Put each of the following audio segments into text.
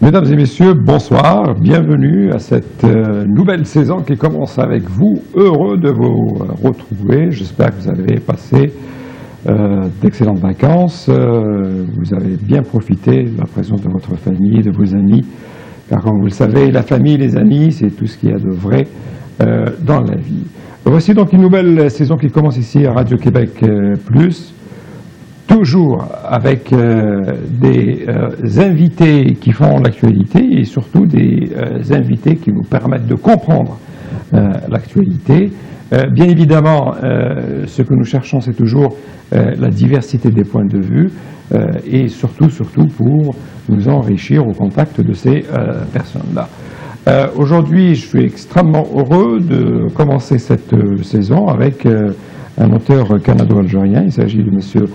Mesdames et messieurs, bonsoir, bienvenue à cette nouvelle saison qui commence avec vous. Heureux de vous retrouver, j'espère que vous avez passé d'excellentes vacances, vous avez bien profité de la présence de votre famille, de vos amis, car comme vous le savez, la famille, les amis, c'est tout ce qu'il y a de vrai dans la vie. Voici donc une nouvelle saison qui commence ici à Radio-Québec Plus, toujours avec des invités qui font l'actualité et surtout des invités qui nous permettent de comprendre l'actualité. Bien évidemment, ce que nous cherchons, c'est toujours la diversité des points de vue et surtout pour nous enrichir au contact de ces personnes-là. Aujourd'hui, je suis extrêmement heureux de commencer cette saison avec un auteur canado-algérien. Il s'agit de M.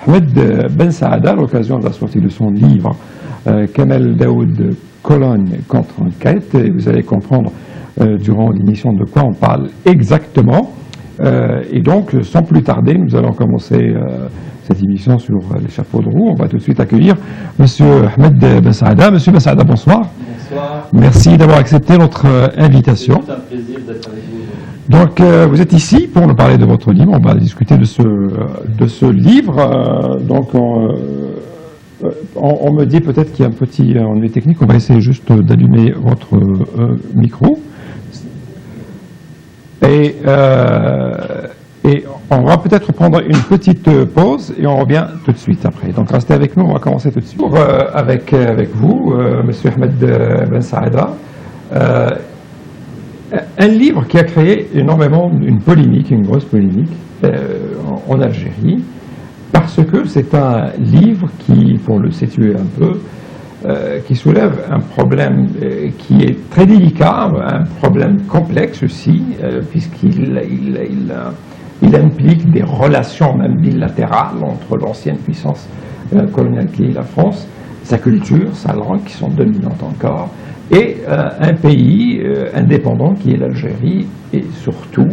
Ahmed Ben Saada, à l'occasion de la sortie de son livre Kamel Daoud, Colonne contre enquête. Et vous allez comprendre durant l'émission de quoi on parle exactement. Et donc, sans plus tarder, nous allons commencer cette émission sur les chapeaux de roue. On va tout de suite accueillir M. Ahmed Ben Saada. M. Ben Saada, bonsoir. Bonsoir. Merci d'avoir accepté notre invitation. C'est un plaisir d'être avec vous. Donc, vous êtes ici pour nous parler de votre livre. On va discuter de ce livre. Donc, on me dit peut-être qu'il y a un petit ennui technique. On va essayer juste d'allumer votre micro. Et on va peut-être prendre une petite pause et on revient tout de suite après. Donc, restez avec nous. On va commencer tout de suite. Avec vous, M. Ahmed Ben Saada. Un livre qui a créé énormément une polémique, une grosse polémique en Algérie, parce que c'est un livre qui, pour le situer un peu, qui soulève un problème qui est très délicat, un problème complexe aussi, puisqu'il implique des relations même bilatérales entre l'ancienne puissance coloniale qui est la France, sa culture, sa langue qui sont dominantes encore, et un pays indépendant qui est l'Algérie, et surtout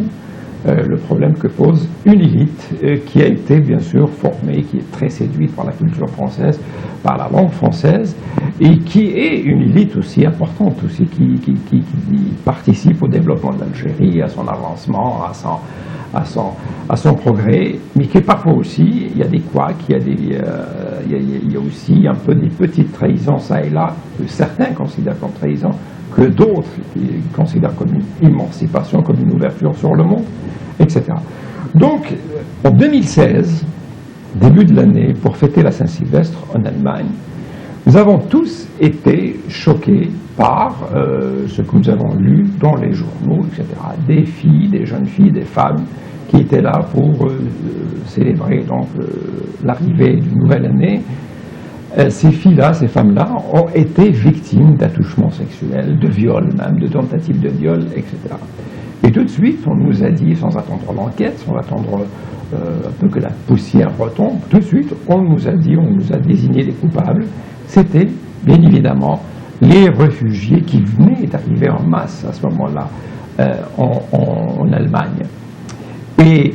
le problème que pose une élite qui a été bien sûr formée, qui est très séduite par la culture française, par la langue française, et qui est une élite aussi importante, aussi, qui participe au développement de l'Algérie, à son avancement, à son progrès, mais qui parfois aussi, il y a des couacs, il y a aussi un peu des petites trahisons ça et là, que certains considèrent comme trahison, que d'autres considèrent comme une émancipation, comme une ouverture sur le monde, etc. Donc, en 2016, début de l'année, pour fêter la Saint-Sylvestre en Allemagne, nous avons tous été choqués par ce que nous avons lu dans les journaux, etc. Des filles, des jeunes filles, des femmes qui étaient là pour célébrer donc l'arrivée d'une nouvelle année. Ces filles-là, ces femmes-là, ont été victimes d'attouchements sexuels, de viols même, de tentatives de viol, etc. Et tout de suite, on nous a dit, sans attendre l'enquête, sans attendre un peu que la poussière retombe, tout de suite, on nous a désigné les coupables. C'était, bien évidemment, les réfugiés qui venaient d'arriver en masse à ce moment-là en Allemagne. Et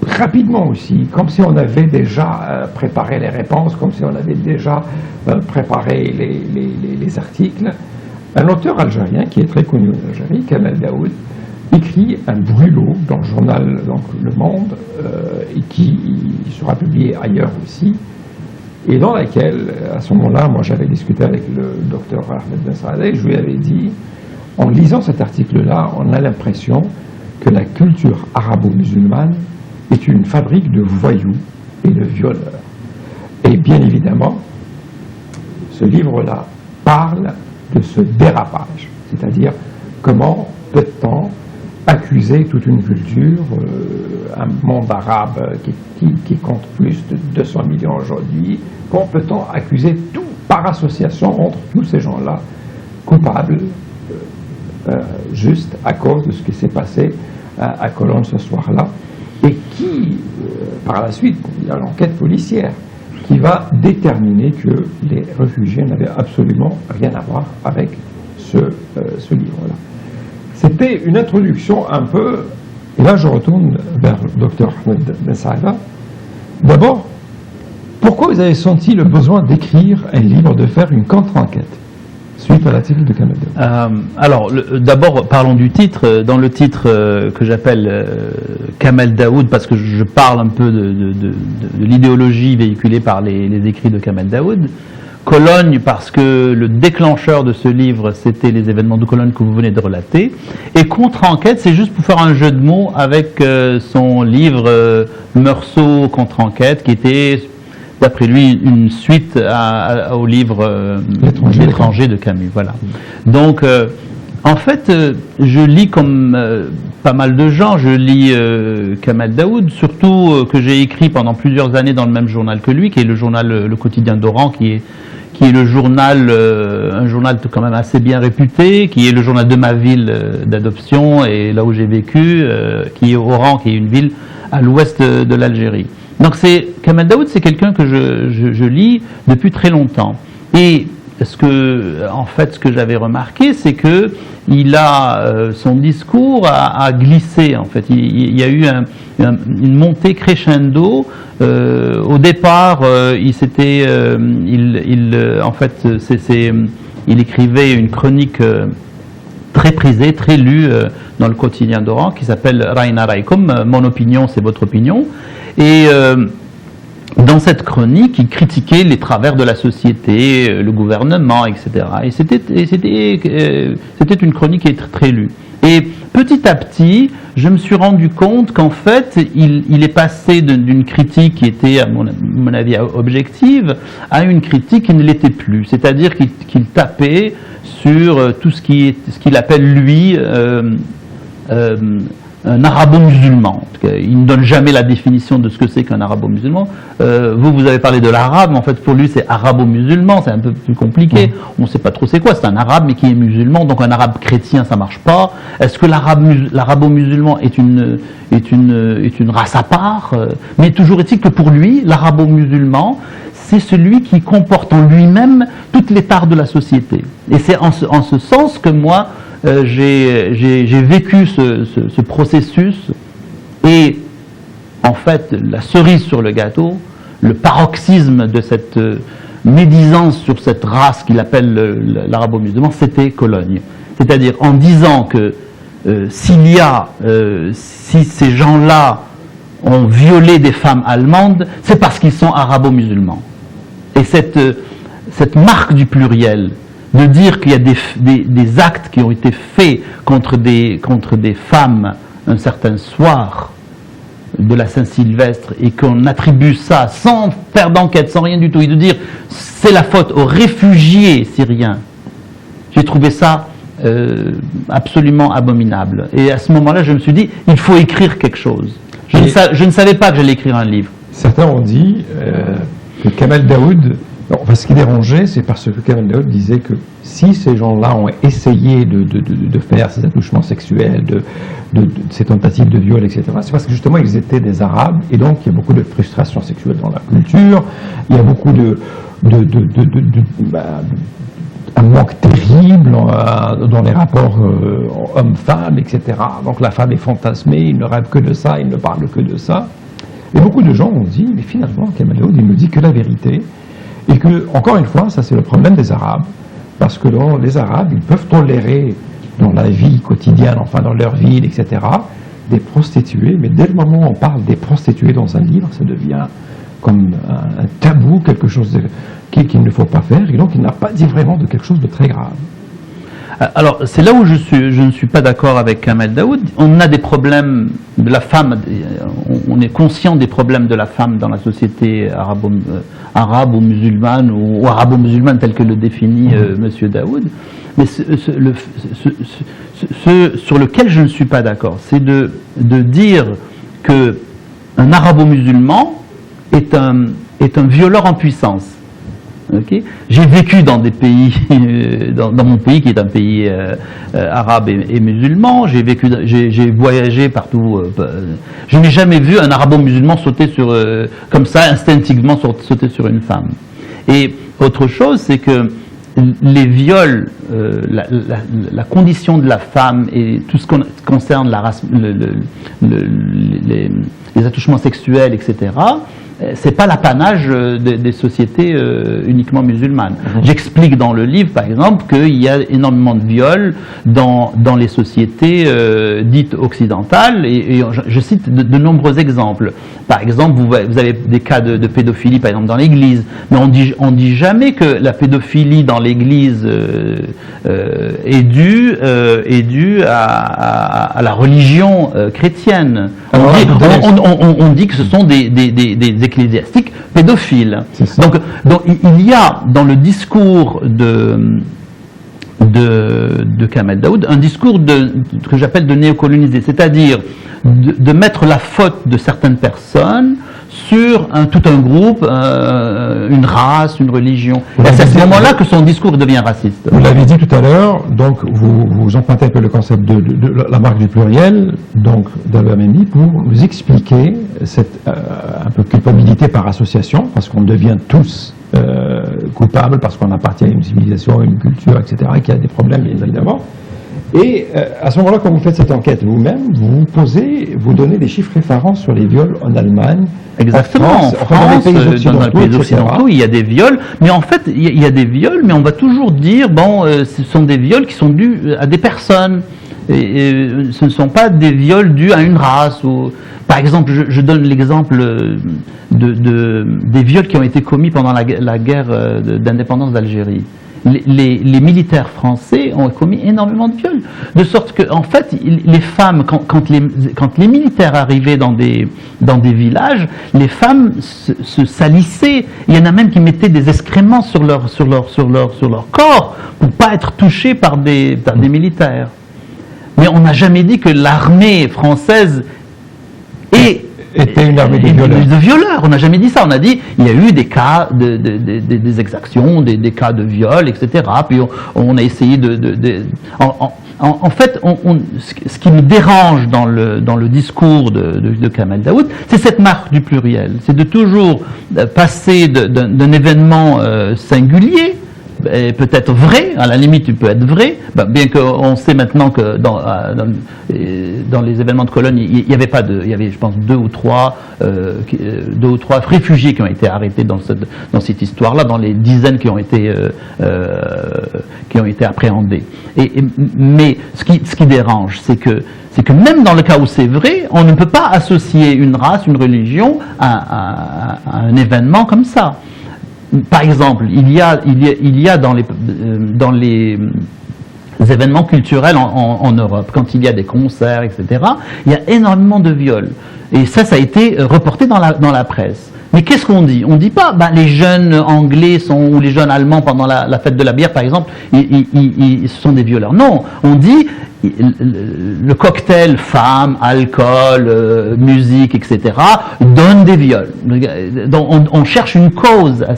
rapidement aussi, comme si on avait déjà préparé les réponses, comme si on avait déjà préparé les articles, un auteur algérien qui est très connu en Algérie, Kamel Daoud, écrit un brûlot dans le journal donc, Le Monde, et qui sera publié ailleurs aussi, et dans laquelle, à ce moment-là, moi j'avais discuté avec le docteur Ahmed Ben Saada, et je lui avais dit, en lisant cet article-là, on a l'impression que la culture arabo-musulmane est une fabrique de voyous et de violeurs. Et bien évidemment, ce livre-là parle de ce dérapage, c'est-à-dire comment peut-on accuser toute une culture, un monde arabe qui compte plus de 200 millions aujourd'hui, comment peut-on accuser tout par association entre tous ces gens-là coupables juste à cause de ce qui s'est passé à Colonne ce soir-là, et qui, par la suite, il y a l'enquête policière qui va déterminer que les réfugiés n'avaient absolument rien à voir avec ce livre-là. C'était une introduction un peu, et là je retourne vers le docteur Ahmed Ben Saada. D'abord, Pourquoi vous avez senti le besoin d'écrire un livre, de faire une contre-enquête suite à l'article de Kamel Daoud? Alors, d'abord, parlons du titre. Dans le titre que j'appelle Kamel Daoud, parce que je parle un peu de l'idéologie véhiculée par les écrits de Kamel Daoud. Cologne, parce que le déclencheur de ce livre, c'était les événements de Cologne que vous venez de relater. Et contre-enquête, c'est juste pour faire un jeu de mots avec son livre Meursault contre-enquête, qui était, d'après lui, une suite au livre L'étranger de Camus. Voilà. Donc, en fait, je lis comme pas mal de gens, je lis Kamel Daoud, surtout que j'ai écrit pendant plusieurs années dans le même journal que lui, qui est le journal Le Quotidien d'Oran, qui est le journal, un journal quand même assez bien réputé, qui est le journal de ma ville d'adoption et là où j'ai vécu, qui est Oran, qui est une ville à l'ouest de l'Algérie. Donc Kamel Daoud, c'est quelqu'un que je lis depuis très longtemps. Et ce que j'avais remarqué, c'est que son discours a glissé. En fait, il y a eu une montée crescendo. Au départ, il écrivait une chronique très prisée, très lue dans le quotidien d'Oran, qui s'appelle Raina Raikum, mon opinion, c'est votre opinion. Et dans cette chronique, il critiquait les travers de la société, le gouvernement, etc. Et c'était une chronique qui est très lue. Et petit à petit, je me suis rendu compte qu'en fait, il est passé d'une critique qui était, à mon avis, objective, à une critique qui ne l'était plus. C'est-à-dire qu'il tapait sur tout ce qu'il appelle, lui, un arabo-musulman. Il ne donne jamais la définition de ce que c'est qu'un arabo-musulman. Vous avez parlé de l'arabe, mais en fait pour lui c'est arabo-musulman, c'est un peu plus compliqué. On ne sait pas trop c'est quoi, c'est un arabe mais qui est musulman, donc un arabe chrétien ça marche pas. Est-ce que l'arabo-musulman est une race à part? Mais toujours est-il que pour lui, l'arabo-musulman, c'est celui qui comporte en lui-même toutes les tares de la société. Et c'est en ce sens que moi, j'ai vécu ce processus, et en fait la cerise sur le gâteau, le paroxysme de cette médisance sur cette race qu'il appelle l'arabo-musulman, c'était Cologne. C'est-à-dire en disant que si ces gens-là ont violé des femmes allemandes, c'est parce qu'ils sont arabo-musulmans. Et cette marque du pluriel, de dire qu'il y a des actes qui ont été faits contre des femmes un certain soir de la Saint-Sylvestre et qu'on attribue ça sans faire d'enquête, sans rien du tout, et de dire c'est la faute aux réfugiés syriens, j'ai trouvé ça absolument abominable. Et à ce moment-là, je me suis dit, il faut écrire quelque chose. Je ne savais pas que j'allais écrire un livre. Certains ont dit que Kamel Daoud, ce qui dérangeait, c'est parce que Kamel Daoud disait que si ces gens-là ont essayé de faire ces attouchements sexuels, ces tentatives de viol, etc., c'est parce que justement ils étaient des Arabes, et donc il y a beaucoup de frustration sexuelle dans la culture, il y a beaucoup un manque terrible dans les rapports hommes-femmes, etc. Donc la femme est fantasmée, il ne rêve que de ça, il ne parle que de ça. Et beaucoup de gens ont dit, mais finalement, Kamel Daoud, il ne dit que la vérité. Et que, encore une fois, ça c'est le problème des Arabes, parce que les Arabes, ils peuvent tolérer dans la vie quotidienne, enfin dans leur ville, etc., des prostituées, mais dès le moment où on parle des prostituées dans un livre, ça devient comme un tabou, quelque chose qu'il ne faut pas faire, et donc il n'a pas dit vraiment de quelque chose de très grave. Alors, c'est là où je ne suis pas d'accord avec Kamel Daoud. On a des problèmes de la femme, on est conscient des problèmes de la femme dans la société arabe ou musulmane, ou arabo-musulmane tel que le définit M. Daoud. Mais ce sur lequel je ne suis pas d'accord, c'est de dire qu'un arabo-musulman est un violeur en puissance. Okay. J'ai vécu dans des pays, dans mon pays qui est un pays arabe et musulman, j'ai voyagé partout, je n'ai jamais vu un arabo-musulman sauter comme ça, instinctivement sauter sur une femme. Et autre chose, c'est que les viols, la condition de la femme et tout ce qui concerne la race, les attouchements sexuels, etc., c'est pas l'apanage des sociétés uniquement musulmanes. J'explique dans le livre, par exemple, qu'il y a énormément de viols dans les sociétés dites occidentales, et je cite de nombreux exemples. Par exemple, vous avez des cas de pédophilie, par exemple, dans l'Église, mais on dit jamais que la pédophilie dans l'Église est due à la religion chrétienne. On dit que ce sont des ecclésiastiques pédophiles. Donc il y a dans le discours de Kamel Daoud un discours que j'appelle de néocoloniser, c'est-à-dire de mettre la faute de certaines personnes sur tout un groupe, une race, une religion. Et c'est à ce moment-là que son discours devient raciste. Vous l'avez dit tout à l'heure, donc vous empruntez un peu le concept de la marque du pluriel, donc d'Albert Memmi, pour nous expliquer cette un peu culpabilité par association, parce qu'on devient tous coupables, parce qu'on appartient à une civilisation, à une culture, etc., et qu'il y a des problèmes, bien évidemment. Et à ce moment-là, quand vous faites cette enquête vous-même, vous donnez des chiffres référents sur les viols en Allemagne. Exactement, en France, dans les pays occidentaux, il y a des viols, mais en fait, il y a des viols, mais on va toujours dire, bon, ce sont des viols qui sont dus à des personnes, et ce ne sont pas des viols dus à une race. Par exemple, je donne l'exemple des viols qui ont été commis pendant la guerre d'indépendance d'Algérie. Les militaires français ont commis énormément de viols, de sorte que, en fait, les femmes, quand les militaires arrivaient dans des villages, les femmes se salissaient. Il y en a même qui mettaient des excréments sur leur corps pour pas être touchés par des militaires. Mais on n'a jamais dit que l'armée française était une armée de violeurs. On n'a jamais dit ça. On a dit il y a eu des cas des exactions, des cas de viol, etc. Puis on a essayé en fait, ce qui me dérange dans le discours de Kamel Daoud, c'est cette marque du pluriel. C'est de toujours passer d'un événement singulier, peut-être vrai, à la limite il peut être vrai, bien qu'on sait maintenant que dans les événements de Cologne, il y avait je pense deux ou trois réfugiés qui ont été arrêtés dans cette histoire-là, dans les dizaines qui ont été appréhendés. Mais ce qui dérange, c'est que même dans le cas où c'est vrai, on ne peut pas associer une race, une religion à un événement comme ça. Par exemple, il y a dans les événements culturels en Europe, quand il y a des concerts, etc., il y a énormément de viols. Et ça a été reporté dans la presse. Mais qu'est-ce qu'on dit? On ne dit pas, les jeunes anglais ou les jeunes allemands pendant la fête de la bière, par exemple, ce sont des violeurs. Non, on dit le cocktail femmes, alcool, musique, etc. donne des viols. Donc on cherche une cause à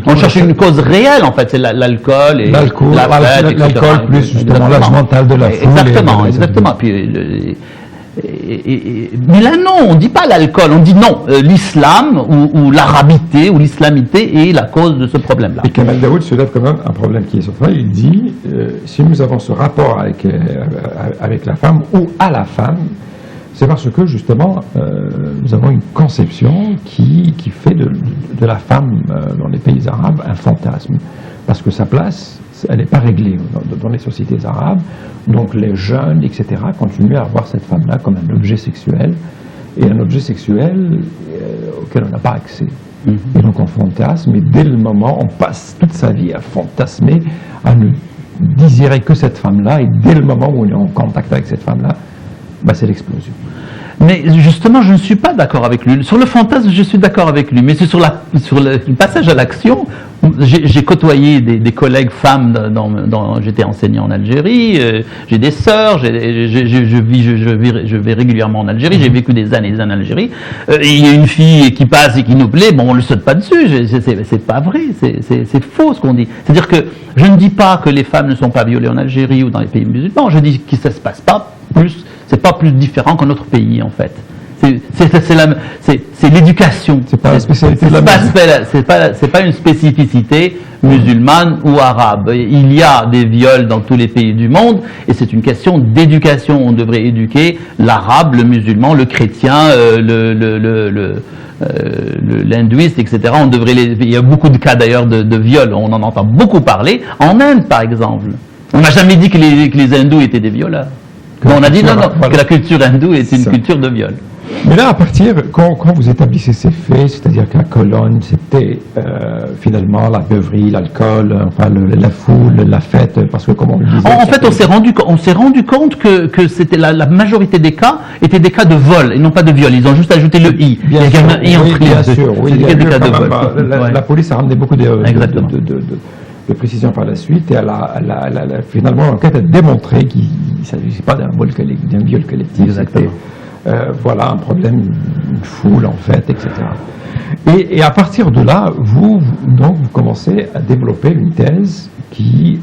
on cherche une cause réelle, en fait, c'est l'alcool et la fête, l'alcool plus justement l'âge mental de la foule. Exactement. Puis, mais là non, on ne dit pas l'alcool, on dit non, l'islam ou l'arabité ou l'islamité est la cause de ce problème-là. Et Kamel Daoud soulève quand même un problème qui est sur ça. Il dit, si nous avons ce rapport avec la femme ou à la femme, c'est parce que justement nous avons une conception qui fait de la femme dans les pays arabes un fantasme. Parce que sa place, elle n'est pas réglée dans les sociétés arabes. Donc les jeunes, etc., continuent à voir cette femme-là comme un objet sexuel, et un objet sexuel auquel on n'a pas accès. Et donc on fantasme, et dès le moment, on passe toute sa vie à fantasmer, à ne désirer que cette femme-là, et dès le moment où on est en contact avec cette femme-là, c'est l'explosion. Mais justement, je ne suis pas d'accord avec lui. Sur le fantasme, je suis d'accord avec lui. Mais c'est sur le passage à l'action. J'ai côtoyé des collègues femmes. J'étais enseignant en Algérie. J'ai des sœurs. Je vais régulièrement en Algérie. J'ai vécu des années en Algérie. Il y a une fille qui passe et qui nous plaît. Bon, on ne le saute pas dessus. C'est pas vrai. C'est faux ce qu'on dit. C'est-à-dire que je ne dis pas que les femmes ne sont pas violées en Algérie ou dans les pays musulmans. Je dis que ça ne se passe pas plus. C'est pas plus différent qu'un autre pays, en fait. C'est l'éducation. C'est pas la spécialité de la C'est pas une spécificité musulmane ou arabe. Il y a des viols dans tous les pays du monde et c'est une question d'éducation. On devrait éduquer l'arabe, le musulman, le chrétien, l'hindouiste, etc. Il y a beaucoup de cas d'ailleurs de viols. On en entend beaucoup parler. En Inde, par exemple. On n'a jamais dit que les hindous étaient des violeurs. On a dit non, que la culture hindoue est une culture de viol. Mais là, à partir, quand vous établissez ces faits, c'est-à-dire que la colonne, c'était finalement la beuverie, l'alcool, enfin la foule, la fête, parce que comme on le disait... En fait, on s'est rendu compte que c'était la majorité des cas étaient des cas de vol et non pas de viol. Ils ont juste ajouté le i. Bien sûr, oui, des cas de vol. La police a ramené beaucoup de précisions par la suite et finalement l'enquête a démontré qu'il ne s'agissait pas d'un viol collectif. Exactement. Voilà un problème, une foule en fait, etc. Et à partir de là, vous commencez à développer une thèse qui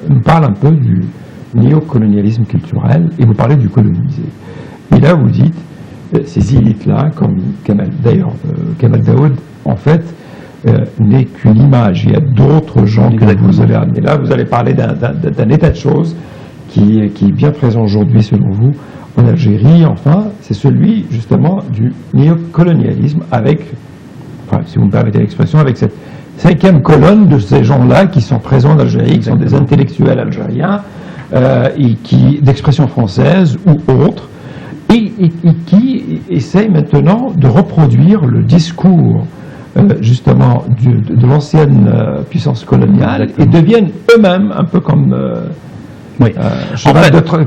nous parle un peu du néocolonialisme culturel et vous parlez du colonisé. Et là, vous dites, ces élites-là, comme Kamal Daoud, en fait, n'est qu'une image. Il y a d'autres gens que vous allez amener là. Vous allez parler d'un état de choses qui est bien présent aujourd'hui, selon vous, en Algérie, enfin, c'est celui justement du néocolonialisme avec, enfin, si vous me permettez l'expression, avec cette 5e colonne de ces gens-là qui sont présents en Algérie, qui sont des intellectuels algériens, d'expression française ou autres, et qui essayent maintenant de reproduire le discours justement de l'ancienne puissance coloniale. Exactement. Et deviennent eux-mêmes un peu comme... Oui.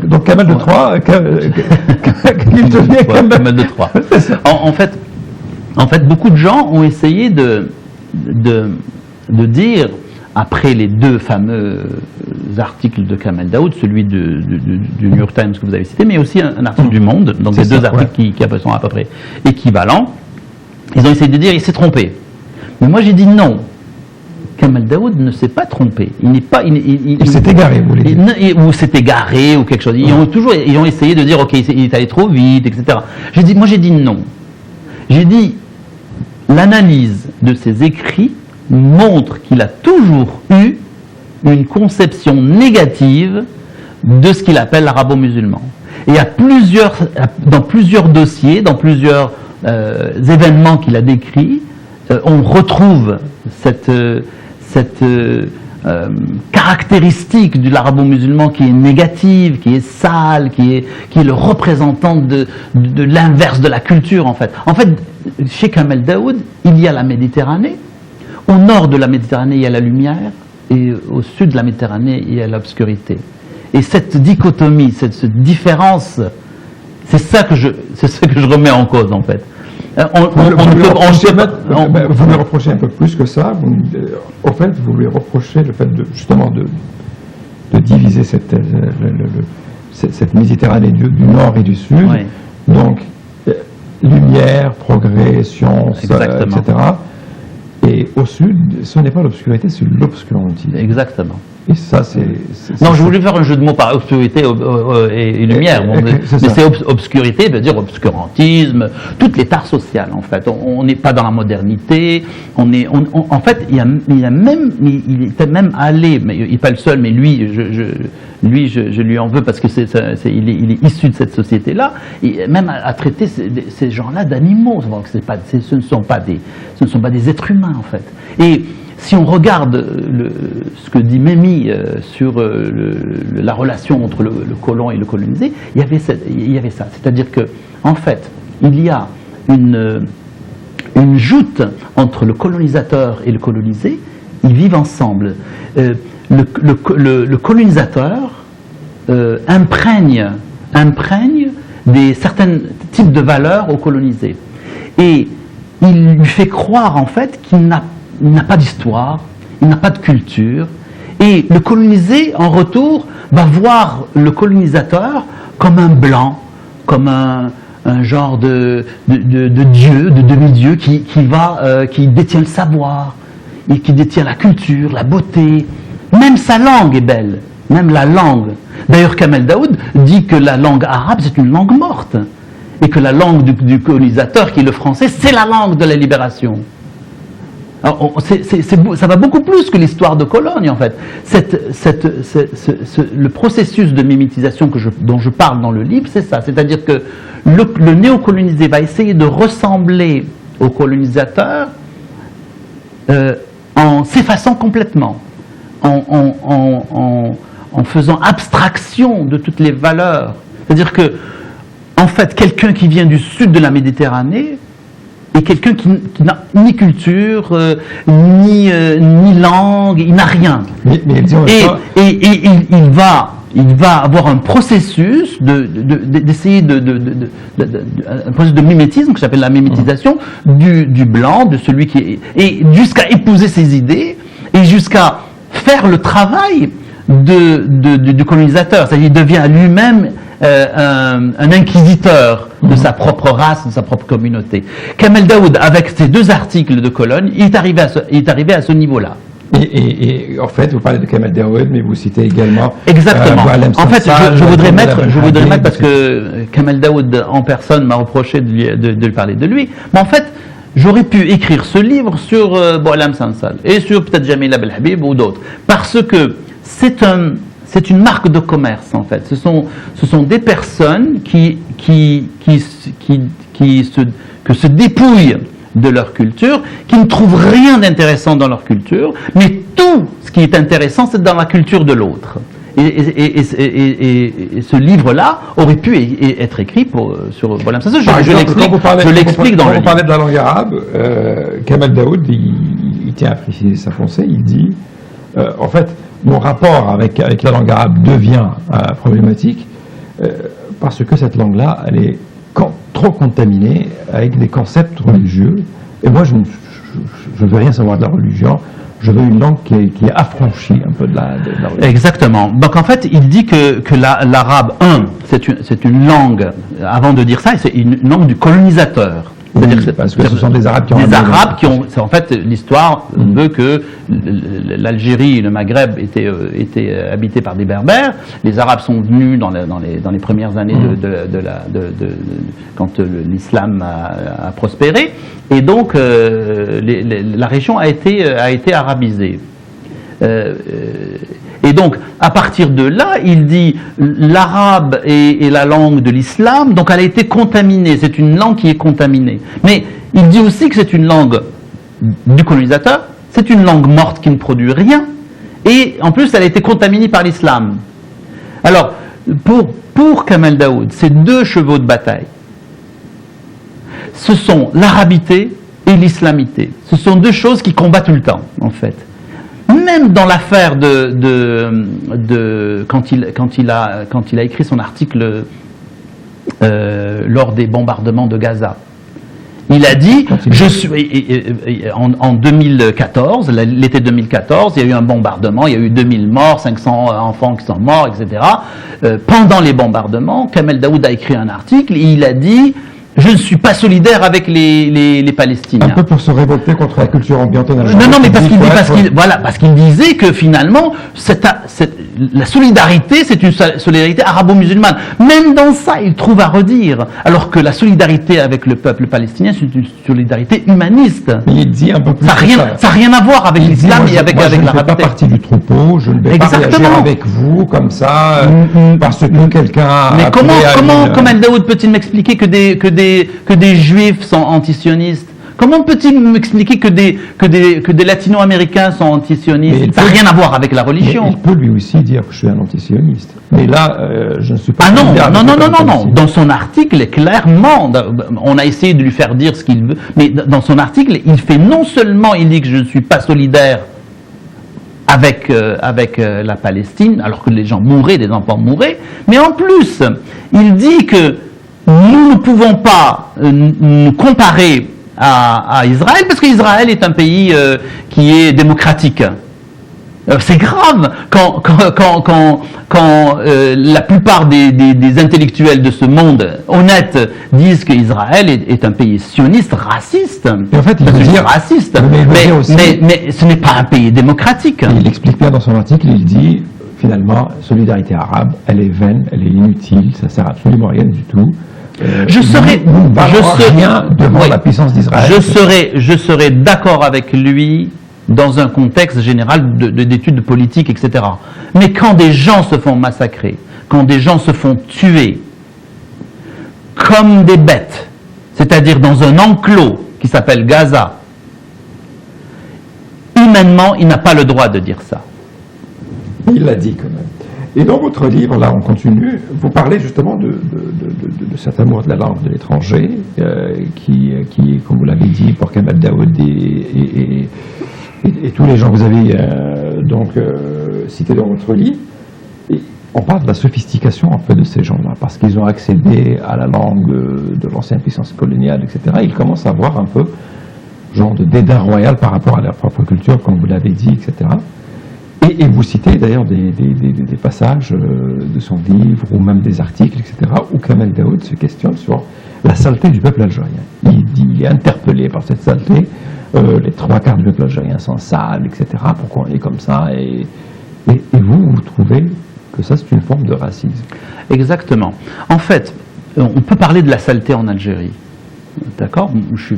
Donc Kamal de Troyes, il devient Kamal de Troyes. En fait, beaucoup de gens ont essayé de dire, après les deux fameux articles de Kamal Daoud, celui du New York Times que vous avez cité, mais aussi un article du Monde, donc les deux articles qui sont à peu près équivalents, ils ont essayé de dire il s'est trompé. Mais moi j'ai dit non. Kamal Daoud ne s'est pas trompé. Il s'est égaré, vous voulez dire. Ou s'est égaré, ou quelque chose. Ils ont essayé de dire, ok, il est allé trop vite, etc. Moi j'ai dit non. J'ai dit, l'analyse de ses écrits montre qu'il a toujours eu une conception négative de ce qu'il appelle l'arabo-musulman. Et dans plusieurs dossiers, dans plusieurs événements qu'il a décrits, on retrouve cette caractéristique de l'arabo-musulman qui est négative, qui est sale, qui est le représentant de l'inverse de la culture, en fait. En fait, chez Kamal Daoud, il y a la Méditerranée. Au nord de la Méditerranée, il y a la lumière, et au sud de la Méditerranée, il y a l'obscurité. Et cette dichotomie, cette différence, c'est ça que je remets en cause, en fait. Vous lui reprochez un peu plus que ça. Au fait, vous lui reprochez le fait justement de diviser cette Méditerranée du nord et du sud. Oui. Donc, lumière, progrès, science, etc. Et au sud, ce n'est pas l'obscurité, c'est l'obscurantisme. Exactement. Et ça, c'est... Non, je voulais faire un jeu de mots par obscurité et lumière. Mais c'est obscurité, veut dire obscurantisme, toutes les tares sociales, en fait. On n'est pas dans la modernité. En fait, il était même allé, mais il n'est pas le seul, mais lui, je lui en veux parce que il est issu de cette société-là, même à traiter ces gens-là d'animaux. Ce ne sont pas des êtres humains, en fait. Et si on regarde ce que dit Memmi sur la relation entre le colon et le colonisé, il y avait ça. C'est-à-dire que, en fait, il y a une joute entre le colonisateur et le colonisé. Ils vivent ensemble. Le colonisateur imprègne certains types de valeurs au colonisé. Et il lui fait croire, en fait, qu'il n'a pas d'histoire, il n'a pas de culture, et le colonisé, en retour, va voir le colonisateur comme un blanc, comme un genre de dieu, de demi-dieu qui détient le savoir, et qui détient la culture, la beauté. Même sa langue est belle, même la langue. D'ailleurs, Kamal Daoud dit que la langue arabe, c'est une langue morte. et que la langue du colonisateur, qui est le français, c'est la langue de la libération. Alors, ça va beaucoup plus que l'histoire de Cologne, en fait. Le processus de mimétisation dont je parle dans le livre, c'est ça. C'est-à-dire que le néocolonisé va essayer de ressembler au colonisateur en s'effaçant complètement, en faisant abstraction de toutes les valeurs. C'est-à-dire que, en fait, quelqu'un qui vient du sud de la Méditerranée est quelqu'un qui n'a ni culture, ni langue, il n'a rien. Et il va avoir un processus d'essayer un processus de mimétisme, que j'appelle la mimétisation, du blanc, de celui qui est... Et jusqu'à épouser ses idées, et jusqu'à faire le travail du colonisateur. C'est-à-dire qu'il devient lui-même un inquisiteur de sa propre race, de sa propre communauté. Kamel Daoud, avec ces 2 articles de Cologne, il est arrivé à ce niveau-là. Et en fait, vous parlez de Kamel Daoud, mais vous citez également... Exactement. En fait, je voudrais mettre, parce que Kamel Daoud en personne m'a reproché de parler de lui, mais en fait, j'aurais pu écrire ce livre sur Boualem Sansal et sur peut-être Jamila Belhabib ou d'autres, parce que c'est une marque de commerce, en fait. Ce sont des personnes qui se dépouillent de leur culture, qui ne trouvent rien d'intéressant dans leur culture, mais tout ce qui est intéressant, c'est dans la culture de l'autre. Et ce livre-là aurait pu être écrit sur Boualem Sansal. Je l'explique dans le livre. Quand vous parlez de la langue arabe, Kamel Daoud, il tient à préciser sa pensée, il dit, en fait, mon rapport avec la langue arabe devient problématique parce que cette langue-là, elle est trop contaminée avec des concepts religieux. Et moi, je ne veux rien savoir de la religion. Je veux une langue qui est affranchie un peu de la religion. Exactement. Donc en fait, il dit que l'arabe, c'est une langue, avant de dire ça, c'est une langue du colonisateur. Oui, parce que ce sont des Arabes qui ont... En fait, l'histoire veut que l'Algérie et le Maghreb étaient habités par des Berbères. Les Arabes sont venus dans les premières années quand l'islam a prospéré. Et donc, la région a été arabisée. Et donc, à partir de là, il dit l'arabe est la langue de l'islam, donc elle a été contaminée, c'est une langue qui est contaminée. Mais il dit aussi que c'est une langue du colonisateur, c'est une langue morte qui ne produit rien, et en plus elle a été contaminée par l'islam. Alors, pour Kamel Daoud, ces 2 chevaux de bataille, ce sont l'arabité et l'islamité. Ce sont 2 choses qui combattent tout le temps, en fait. Même dans l'affaire quand il a écrit son article lors des bombardements de Gaza, il a dit, en 2014, l'été 2014, il y a eu un bombardement, il y a eu 2000 morts, 500 enfants qui sont morts, etc. Pendant les bombardements, Kamel Daoud a écrit un article et il a dit, je ne suis pas solidaire avec les Palestiniens. Un peu pour se révolter contre la culture ambiante. Non, mais parce qu'il disait que finalement, la solidarité, c'est une solidarité arabo-musulmane. Même dans ça, il trouve à redire. Alors que la solidarité avec le peuple palestinien, c'est une solidarité humaniste. Il dit un peu plus ça n'a rien à voir avec l'islam et avec l'arabité. Je ne fais pas partie du troupeau, je ne vais pas réagir avec vous comme ça, parce que quelqu'un... Mais comment Kamel Daoud peut-il m'expliquer que des juifs sont antisionistes? Comment peut-il m'expliquer que des latino-américains sont antisionistes? Ça n'a rien à voir avec la religion. Il peut lui aussi dire que je suis un antisioniste. Mais là, je ne suis pas... Non. Dans son article, clairement, on a essayé de lui faire dire ce qu'il veut, mais dans son article, il fait non seulement, il dit que je ne suis pas solidaire avec la Palestine, alors que les gens mouraient, des enfants mouraient, mais en plus, il dit que nous ne pouvons pas nous comparer à Israël, parce qu'Israël est un pays qui est démocratique. C'est grave quand la plupart des intellectuels de ce monde honnête disent qu'Israël est un pays sioniste, raciste. Et en fait, il veut dire raciste, mais ce n'est pas un pays démocratique. Il explique bien dans son article, il dit finalement, solidarité arabe, elle est vaine, elle est inutile, ça sert absolument à rien du tout. Je serais, nous ne valons rien devant oui, la puissance d'Israël. je serais d'accord avec lui dans un contexte général d'études politiques, etc. Mais quand des gens se font massacrer, quand des gens se font tuer comme des bêtes, c'est-à-dire dans un enclos qui s'appelle Gaza, humainement, il n'a pas le droit de dire ça. Il l'a dit quand même. Et dans votre livre, là, on continue, vous parlez justement de cet amour de la langue de l'étranger, qui, comme vous l'avez dit, pour Kamel Daoud et tous les gens que vous avez cités dans votre livre. Et on parle de la sophistication en fait de ces gens-là, parce qu'ils ont accédé à la langue de l'ancienne puissance coloniale, etc. Ils commencent à avoir un peu genre de dédain royal par rapport à leur propre culture, comme vous l'avez dit, etc. Et vous citez d'ailleurs des passages de son livre, ou même des articles, etc., où Kamel Daoud se questionne sur la saleté du peuple algérien. Il est interpellé par cette saleté, les 3/4 du peuple algérien sont sales, etc., pourquoi on est comme ça, et vous trouvez que ça c'est une forme de racisme. Exactement. En fait, on peut parler de la saleté en Algérie. D'accord ?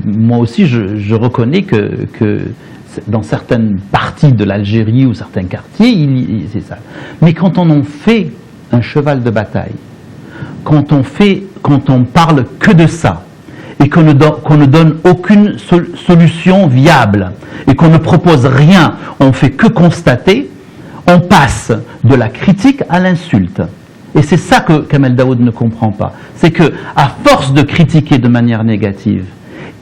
Moi aussi, je reconnais que dans certaines parties de l'Algérie ou certains quartiers, c'est ça. Mais quand on en fait un cheval de bataille, quand on parle que de ça, et qu'on ne donne aucune solution viable, et qu'on ne propose rien, on fait que constater, on passe de la critique à l'insulte. Et c'est ça que Kamel Daoud ne comprend pas. C'est que, à force de critiquer de manière négative,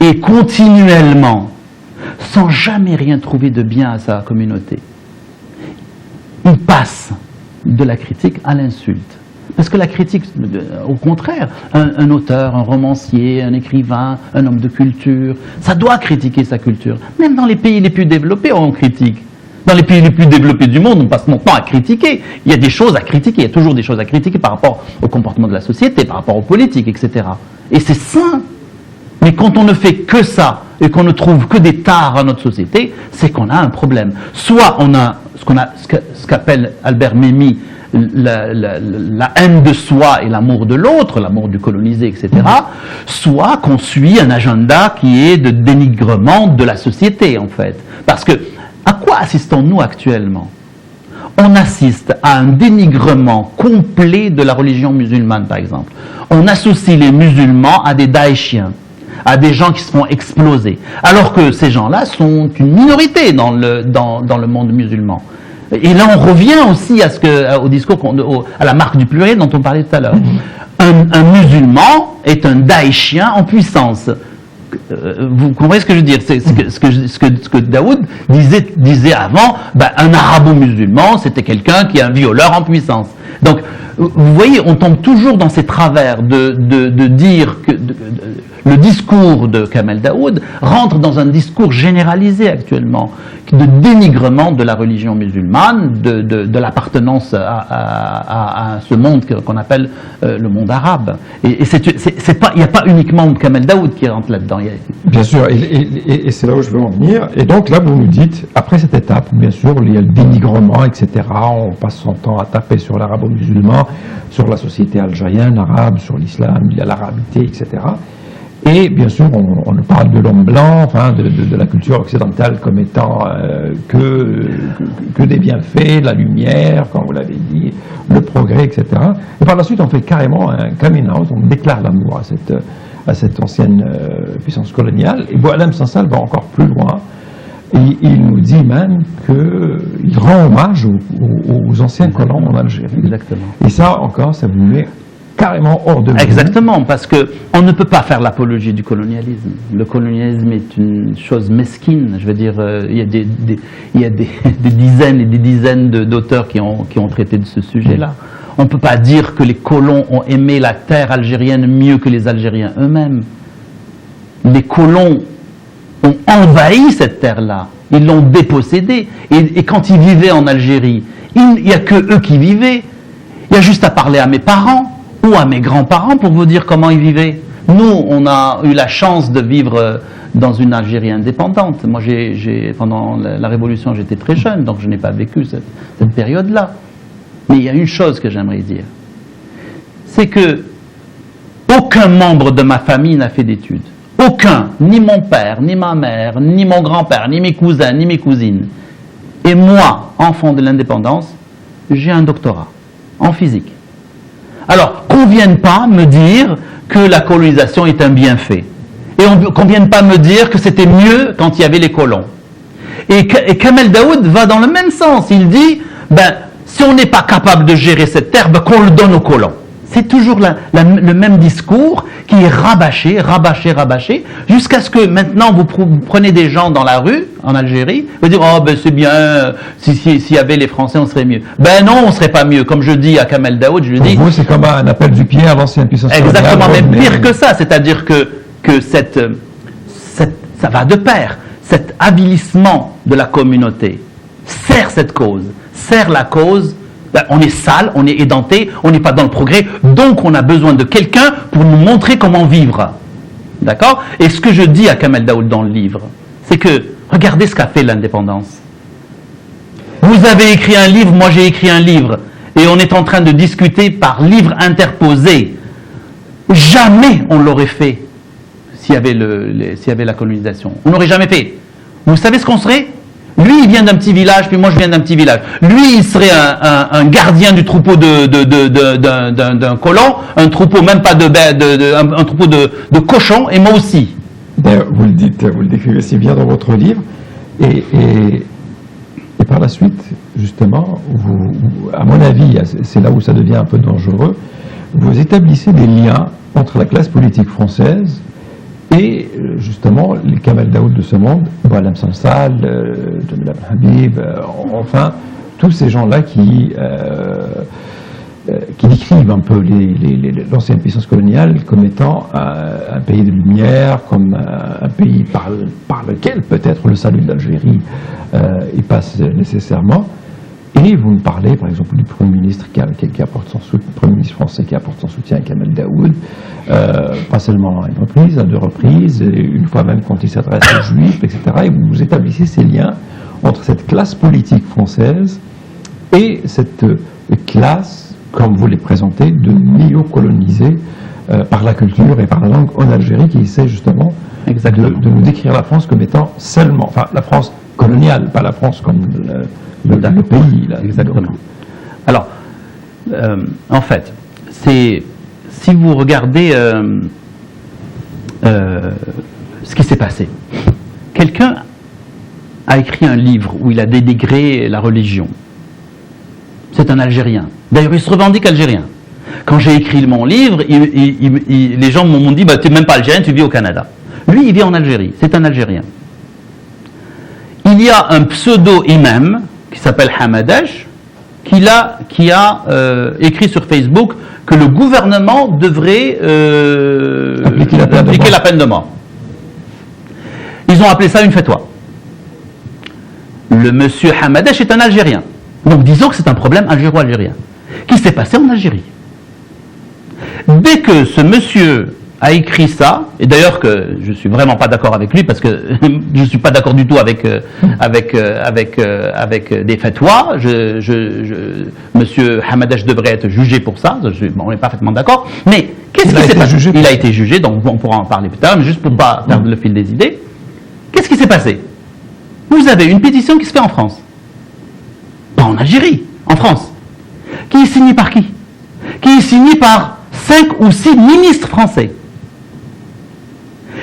et continuellement, sans jamais rien trouver de bien à sa communauté, il passe de la critique à l'insulte. Parce que la critique, au contraire, un auteur, un romancier, un écrivain, un homme de culture, ça doit critiquer sa culture. Même dans les pays les plus développés, on critique. Dans les pays les plus développés du monde, on passe non pas à critiquer. Il y a des choses à critiquer, il y a toujours des choses à critiquer par rapport au comportement de la société, par rapport aux politiques, etc. Et c'est sain. Mais quand on ne fait que ça, et qu'on ne trouve que des tares à notre société, c'est qu'on a un problème. Soit on a ce qu'appelle Albert Memmi la haine de soi et l'amour de l'autre, l'amour du colonisé, etc. Soit qu'on suit un agenda qui est de dénigrement de la société, en fait. Parce que, à quoi assistons-nous actuellement ? On assiste à un dénigrement complet de la religion musulmane, par exemple. On associe les musulmans à des daïchiens, à des gens qui se font exploser, alors que ces gens-là sont une minorité dans le monde musulman. Et là, on revient aussi au discours, à la marque du pluriel dont on parlait tout à l'heure. Un musulman est un daïchien en puissance. Vous comprenez ce que je veux dire? C'est ce que Daoud disait avant, un arabo-musulman, c'était quelqu'un qui est un violeur en puissance. Donc, vous voyez, on tombe toujours dans ces travers de dire que le discours de Kamel Daoud rentre dans un discours généralisé actuellement, de dénigrement de la religion musulmane, de l'appartenance à ce monde qu'on appelle le monde arabe. Et il n'y a pas uniquement Kamel Daoud qui rentre là-dedans. Bien sûr, et c'est là où je veux en venir. Et donc là, vous nous dites, après cette étape, bien sûr, il y a le dénigrement, etc. On passe son temps à taper sur l'arabo-musulman, sur la société algérienne, arabe, sur l'islam, il y a l'arabité, etc. Et bien sûr, on parle de l'homme blanc, enfin, de la culture occidentale comme étant que des bienfaits, la lumière, comme vous l'avez dit, le progrès, etc. Et par la suite, on fait carrément un coming out, on déclare l'amour à cette ancienne puissance coloniale. Et Boualem Sansal va encore plus loin. Et il nous dit même qu'il rend hommage aux anciens colons en Algérie. Exactement. Et ça, encore, ça vous met carrément hors de vous. Exactement, parce qu'on ne peut pas faire l'apologie du colonialisme. Le colonialisme est une chose mesquine. Je veux dire, il y a des dizaines et des dizaines d'auteurs qui ont traité de ce sujet-là. On ne peut pas dire que les colons ont aimé la terre algérienne mieux que les Algériens eux-mêmes. Les colons ont envahi cette terre-là. Ils l'ont dépossédée. Et quand ils vivaient en Algérie, il n'y a que eux qui vivaient. Il y a juste à parler à mes parents ou à mes grands-parents pour vous dire comment ils vivaient. Nous, on a eu la chance de vivre dans une Algérie indépendante. Moi, pendant la Révolution, j'étais très jeune, donc je n'ai pas vécu cette période-là. Mais il y a une chose que j'aimerais dire. C'est que aucun membre de ma famille n'a fait d'études. Aucun, ni mon père, ni ma mère, ni mon grand-père, ni mes cousins, ni mes cousines. Et moi, enfant de l'indépendance, j'ai un doctorat en physique. Alors, qu'on ne vienne pas me dire que la colonisation est un bienfait. Et qu'on ne vienne pas me dire que c'était mieux quand il y avait les colons. Et Kamel Daoud va dans le même sens. Il dit, si on n'est pas capable de gérer cette terre, qu'on le donne aux colons. C'est toujours le même discours qui est rabâché, jusqu'à ce que maintenant vous prenez des gens dans la rue, en Algérie, vous dites, c'est bien, s'il y avait les Français, on serait mieux. Ben non, on serait pas mieux. Comme je dis à Kamel Daoud, je lui dis... Pour vous, c'est comme un appel du pied à l'ancienne puissance coloniale. Exactement, même pire que ça. C'est-à-dire que ça va de pair. Cet avilissement de la communauté sert cette cause, sert la cause. On est sale, on est édenté, on n'est pas dans le progrès, donc on a besoin de quelqu'un pour nous montrer comment vivre. D'accord? Et ce que je dis à Kamel Daoud dans le livre, c'est que, regardez ce qu'a fait l'indépendance. Vous avez écrit un livre, moi j'ai écrit un livre, et on est en train de discuter par livre interposé. Jamais on l'aurait fait s'il y avait la colonisation. On n'aurait jamais fait. Vous savez ce qu'on serait? Lui, il vient d'un petit village, puis moi, je viens d'un petit village. Lui, il serait un gardien du troupeau d'un colon, un troupeau même pas un troupeau de cochons, et moi aussi. D'ailleurs, vous le décrivez si bien dans votre livre, et par la suite, justement, à mon avis, c'est là où ça devient un peu dangereux, vous établissez des liens entre la classe politique française et justement les Kamel Daoud de ce monde, Boualem Sansal, Jamil Habib, enfin tous ces gens-là qui décrivent un peu l'ancienne puissance coloniale comme étant un pays de lumière, comme un pays par lequel peut-être le salut de l'Algérie y passe nécessairement. Et vous me parlez, par exemple, du Premier ministre qui apporte son soutien, le Premier ministre français qui apporte son soutien à Kamel Daoud, pas seulement à une reprise, à deux reprises, et une fois même quand il s'adresse aux Juifs, etc. Et vous établissez ces liens entre cette classe politique française et cette classe, comme vous les présentez, de néo-colonisés par la culture et par la langue en Algérie, qui essaie justement de nous décrire la France comme étant seulement, enfin la France coloniale, pas la France comme le pays. Là. Exactement. Donc. Alors, en fait, si vous regardez ce qui s'est passé, quelqu'un a écrit un livre où il a dénigré la religion. C'est un Algérien. D'ailleurs, il se revendique algérien. Quand j'ai écrit mon livre, les gens m'ont dit tu n'es même pas algérien, tu vis au Canada. Lui, il vit en Algérie. C'est un Algérien. Il y a un pseudo-imam qui s'appelle Hamadash, qui a écrit sur Facebook que le gouvernement devrait appliquer la peine de mort. Ils ont appelé ça une fatwa. Le monsieur Hamadash est un Algérien. Donc disons que c'est un problème algéro-algérien qui s'est passé en Algérie. Dès que ce monsieur a écrit ça, et d'ailleurs que je suis vraiment pas d'accord avec lui parce que je suis pas d'accord du tout avec des fatwas. Monsieur Hamadash devrait être jugé pour ça. On est parfaitement d'accord. Mais qu'est-ce qui s'est passé? Il a été jugé, donc on pourra en parler plus tard, mais juste pour pas perdre le fil des idées. Qu'est-ce qui s'est passé? Vous avez une pétition qui se fait en France, pas en Algérie, en France, qui est signée par qui? Qui est signée par 5 ou 6 ministres français.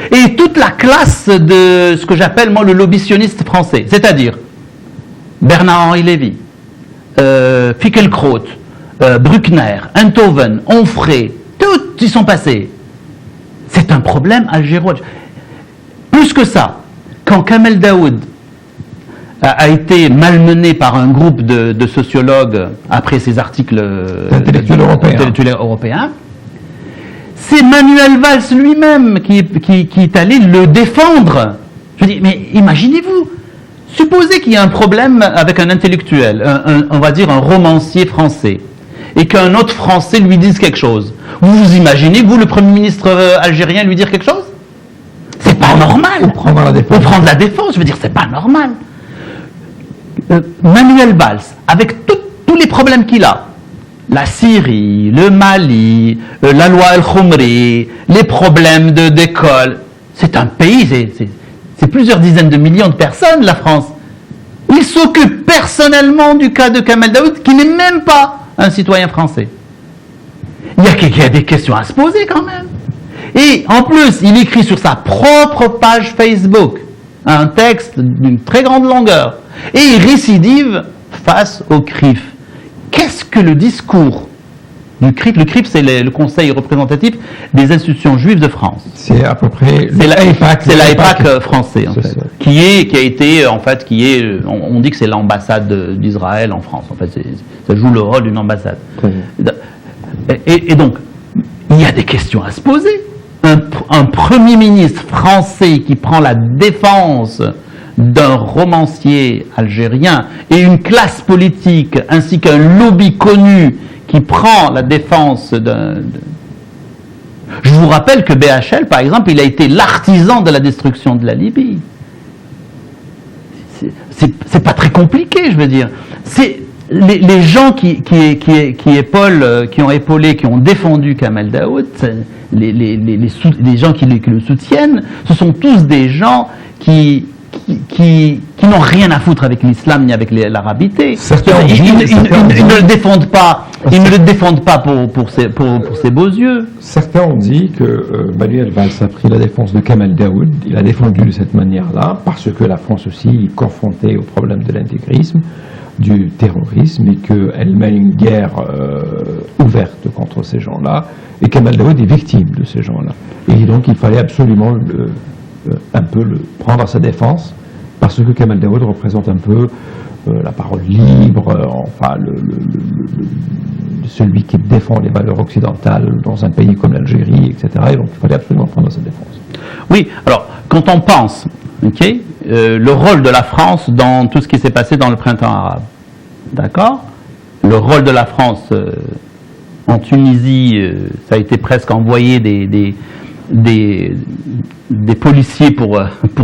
Et toute la classe de ce que j'appelle moi le lobbysionniste français, c'est-à-dire Bernard-Henri Lévy, Fickelkraut, Bruckner, Enthoven, Onfray, tous y sont passés. C'est un problème algéro. Plus que ça, quand Kamel Daoud a été malmené par un groupe de sociologues après ses articles d'intellectuels européens, c'est Manuel Valls lui-même qui est allé le défendre. Je dis, mais imaginez-vous, supposez qu'il y a un problème avec un intellectuel, on va dire un romancier français, et qu'un autre Français lui dise quelque chose. Vous imaginez, vous, le Premier ministre algérien, lui dire quelque chose? C'est pas normal. Ou prendre la défense, je veux dire, c'est pas normal. Manuel Valls, avec tous les problèmes qu'il a, la Syrie, le Mali, la loi El-Khomri, les problèmes d'école. C'est un pays, c'est plusieurs dizaines de millions de personnes, la France. Il s'occupe personnellement du cas de Kamel Daoud, qui n'est même pas un citoyen français. Il y a des questions à se poser quand même. Et en plus, il écrit sur sa propre page Facebook un texte d'une très grande longueur. Et il récidive face au CRIF. Qu'est-ce que le discours du CRIF? Le CRIF, c'est le Conseil représentatif des institutions juives de France. C'est à peu près... C'est l'AIPAC français, en C'est fait. ça. On dit que c'est l'ambassade d'Israël en France. En fait, ça joue le rôle d'une ambassade. Et donc, il y a des questions à se poser. Un Premier ministre français qui prend la défense d'un romancier algérien et une classe politique ainsi qu'un lobby connu qui prend la défense d'un... Je vous rappelle que BHL, par exemple, il a été l'artisan de la destruction de la Libye. C'est pas très compliqué, je veux dire. C'est les gens qui ont épaulé, qui ont défendu Kamel Daoud, les gens qui le soutiennent, ce sont tous des gens qui n'ont rien à foutre avec l'islam ni avec l'arabité. Ils ne le défendent pas. Ils ne le défendent pas pour ses beaux yeux. Certains ont dit que Manuel Valls a pris la défense de Kamel Daoud. Il a défendu de cette manière-là parce que la France aussi est confrontée au problème de l'intégrisme, du terrorisme, et qu'elle mène une guerre ouverte contre ces gens-là. Et Kamel Daoud est victime de ces gens-là. Et donc il fallait absolument un peu le prendre à sa défense, parce que Kamel Daoud représente un peu la parole libre, enfin celui qui défend les valeurs occidentales dans un pays comme l'Algérie, etc. Et donc il fallait absolument prendre à sa défense. Oui, alors quand on pense le rôle de la France dans tout ce qui s'est passé dans le printemps arabe, d'accord, le rôle de la France en Tunisie, ça a été presque envoyer des policiers pour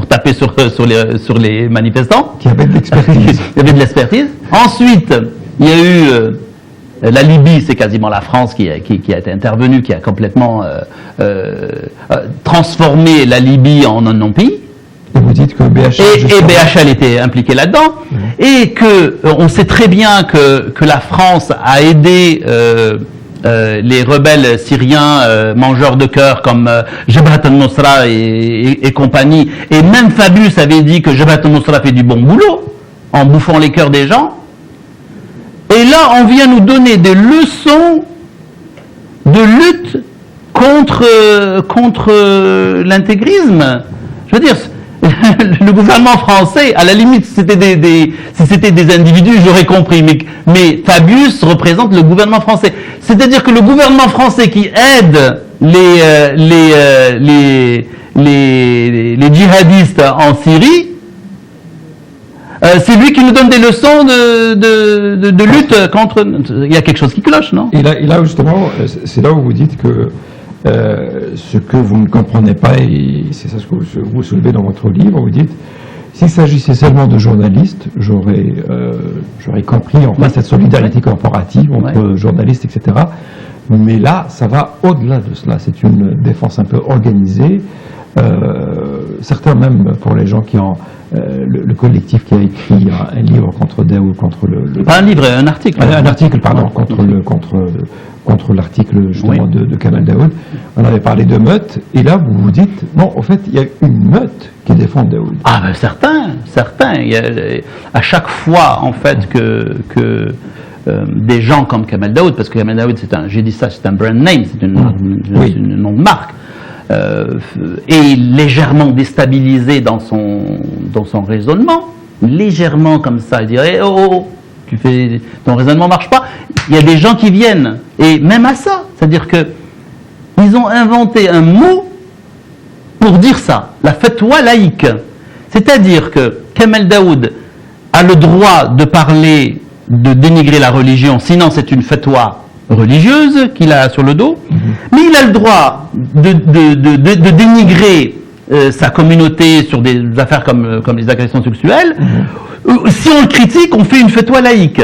taper sur les manifestants. Qui avaient de l'expertise. Il y avait de l'expertise. Ensuite, il y a eu la Libye, c'est quasiment la France qui a été intervenue, qui a complètement transformé la Libye en un non-pays. Et vous dites que BHL... Et BHL était impliqué là-dedans. Et on sait très bien que la France a aidé... les rebelles syriens mangeurs de cœur comme Jabhat al-Nusra et compagnie, et même Fabius avait dit que Jabhat al-Nusra fait du bon boulot en bouffant les cœurs des gens. Et là on vient nous donner des leçons de lutte contre l'intégrisme. Je veux dire, le gouvernement français, à la limite, si c'était des individus, j'aurais compris, mais Fabius représente le gouvernement français. C'est-à-dire que le gouvernement français qui aide les djihadistes en Syrie, c'est lui qui nous donne des leçons de lutte contre... Il y a quelque chose qui cloche, non? Et là, justement, c'est là où vous dites que ce que vous ne comprenez pas, et c'est ça ce que vous soulevez dans votre livre, vous dites, s'il s'agissait seulement de journalistes, j'aurais compris en fait cette solidarité corporative entre journalistes, etc. Mais là, ça va au-delà de cela. C'est une défense un peu organisée. Certains même, pour les gens qui ont le collectif qui a écrit un livre contre Daoud, contre le... Pas un livre, un article. Un article, pardon, contre l'article justement de Kamel Daoud. On avait parlé de meute, et là vous vous dites, non, en fait, il y a une meute qui défend Daoud. Ah ben certains. Il y a, à chaque fois, en fait, que des gens comme Kamel Daoud, parce que Kamel Daoud, j'ai dit ça, c'est un brand name, c'est une nom de marque, est légèrement déstabilisé dans son raisonnement, légèrement comme ça, il dirait, ton raisonnement marche pas. Il y a des gens qui viennent, et même à ça, c'est-à-dire que ils ont inventé un mot pour dire ça, la fatwa laïque. C'est-à-dire que Kamel Daoud a le droit de parler, de dénigrer la religion, sinon c'est une fatwa religieuse qu'il a sur le dos, mais il a le droit de dénigrer sa communauté sur des affaires comme les agressions sexuelles. Si on le critique, on fait une fatwa laïque.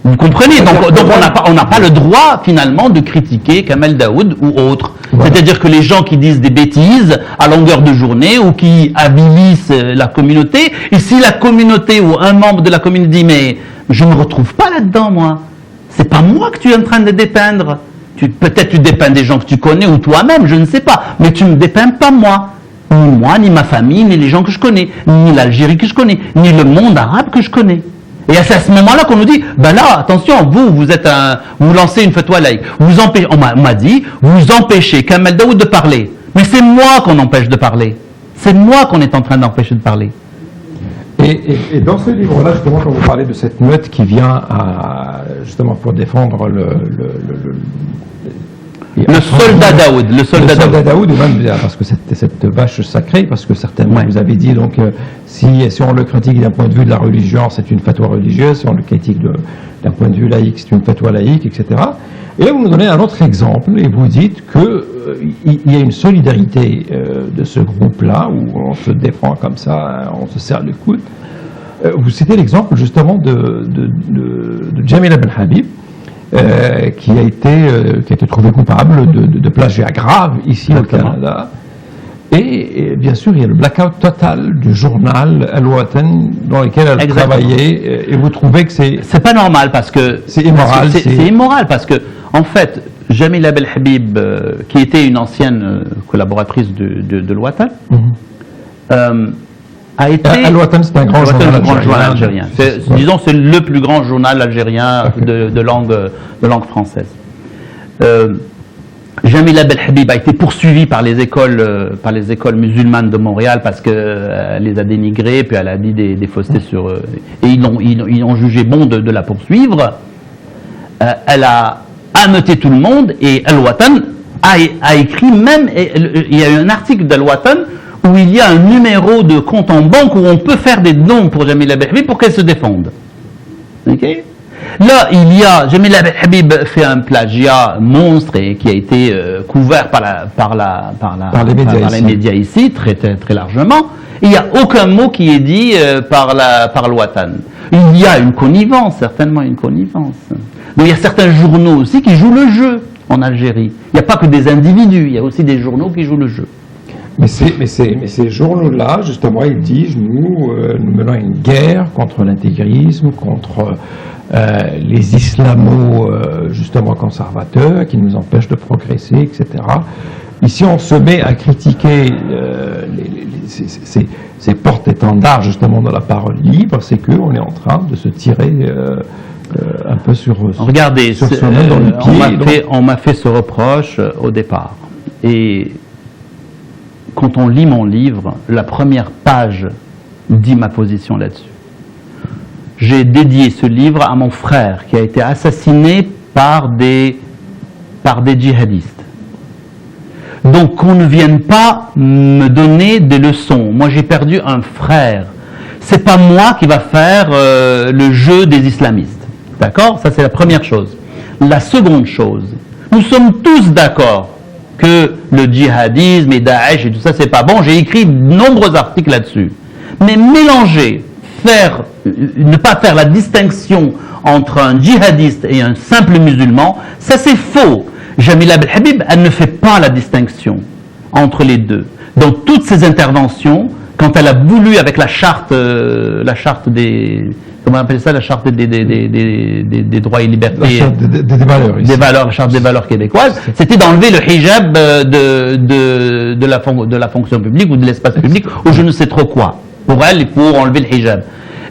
Vous comprenez? Donc on n'a pas le droit finalement de critiquer Kamel Daoud ou autres. Voilà. C'est-à-dire que les gens qui disent des bêtises à longueur de journée ou qui avilissent la communauté, et si la communauté ou un membre de la communauté dit mais je ne me retrouve pas là-dedans moi, c'est pas moi que tu es en train de dépeindre. Peut-être tu dépeins des gens que tu connais ou toi-même, je ne sais pas, mais tu ne me dépeins pas moi. Ni moi, ni ma famille, ni les gens que je connais, ni l'Algérie que je connais, ni le monde arabe que je connais. Et c'est à ce moment-là qu'on nous dit, ben là, attention, vous lancez une fatwa laïque. On m'a dit, vous empêchez Kamel Daoud de parler. Mais c'est moi qu'on empêche de parler. C'est moi qu'on est en train d'empêcher de parler. Et dans ce livre-là, justement, quand vous parlez de cette meute qui vient justement pour défendre le soldat Daoud. Le soldat Daoud, ou même, parce que c'était cette vache sacrée, parce que certainement, Ouais. vous avez dit, donc, si on le critique d'un point de vue de la religion, c'est une fatwa religieuse, si on le critique d'un point de vue laïque, c'est une fatwa laïque, etc. Et là, vous nous donnez un autre exemple, et vous dites qu'il y a une solidarité de ce groupe-là, où on se défend comme ça, on se serre les coudes. Vous citez l'exemple, justement, de Jamil Abdel Habib, qui a été trouvé coupable de plagiat grave ici Exactement. au Canada. Et bien sûr, il y a le blackout total du journal Al-Watan dans lequel elle Exactement. travaillait. Et vous trouvez que C'est pas normal parce que c'est immoral. C'est immoral parce que en fait, Jamila Belhabib, qui était une ancienne collaboratrice de l'Ouatan, a été Al-Watan, c'est un grand journal algérien. Disons, c'est le plus grand journal algérien de langue française. Jamila Belhabib a été poursuivie par les écoles musulmanes de Montréal parce qu'elle les a dénigrées, puis elle a dit des faussetés sur eux. Et ils ont jugé bon de la poursuivre. Elle a ameuté tout le monde et Al-Watan a écrit même, il y a eu un article d'Al-Watan où il y a un numéro de compte en banque où on peut faire des dons pour Jamila Belhabib pour qu'elle se défende. Ok ? Là, Jamila Belhabib fait un plagiat monstre et qui a été couvert par les médias ici, très, très, très largement. Il n'y a aucun mot qui est dit par l'Ouatan. Il y a une connivence, certainement une connivence. Mais il y a certains journaux aussi qui jouent le jeu en Algérie. Il n'y a pas que des individus, il y a aussi des journaux qui jouent le jeu. Mais ces journaux-là, justement, ils disent, nous menons une guerre contre l'intégrisme, contre les islamo, justement, conservateurs, qui nous empêchent de progresser, etc. Ici, on se met à critiquer ces porte-étendards, justement, de la parole libre, c'est qu'on est en train de se tirer un peu sur Regardez, sur soi-même dans le pied. on m'a fait ce reproche au départ. Et quand on lit mon livre, la première page dit ma position là-dessus. J'ai dédié ce livre à mon frère qui a été assassiné par des djihadistes. Donc qu'on ne vienne pas me donner des leçons. Moi j'ai perdu un frère. C'est pas moi qui va faire le jeu des islamistes. D'accord ? Ça c'est la première chose. La seconde chose, nous sommes tous d'accord que le djihadisme et Daesh et tout ça, c'est pas bon. J'ai écrit de nombreux articles là-dessus. Mais mélanger, ne pas faire la distinction entre un djihadiste et un simple musulman, ça c'est faux. Jamila Belhabib, elle ne fait pas la distinction entre les deux. Dans toutes ses interventions, quand elle a voulu avec la charte des... Comment on appelle ça, la charte des droits et libertés, La charte des valeurs ici. la charte des valeurs québécoises, c'était d'enlever le hijab de la fonction publique ou de l'espace public ou je ne sais trop quoi. Pour elle, pour enlever le hijab.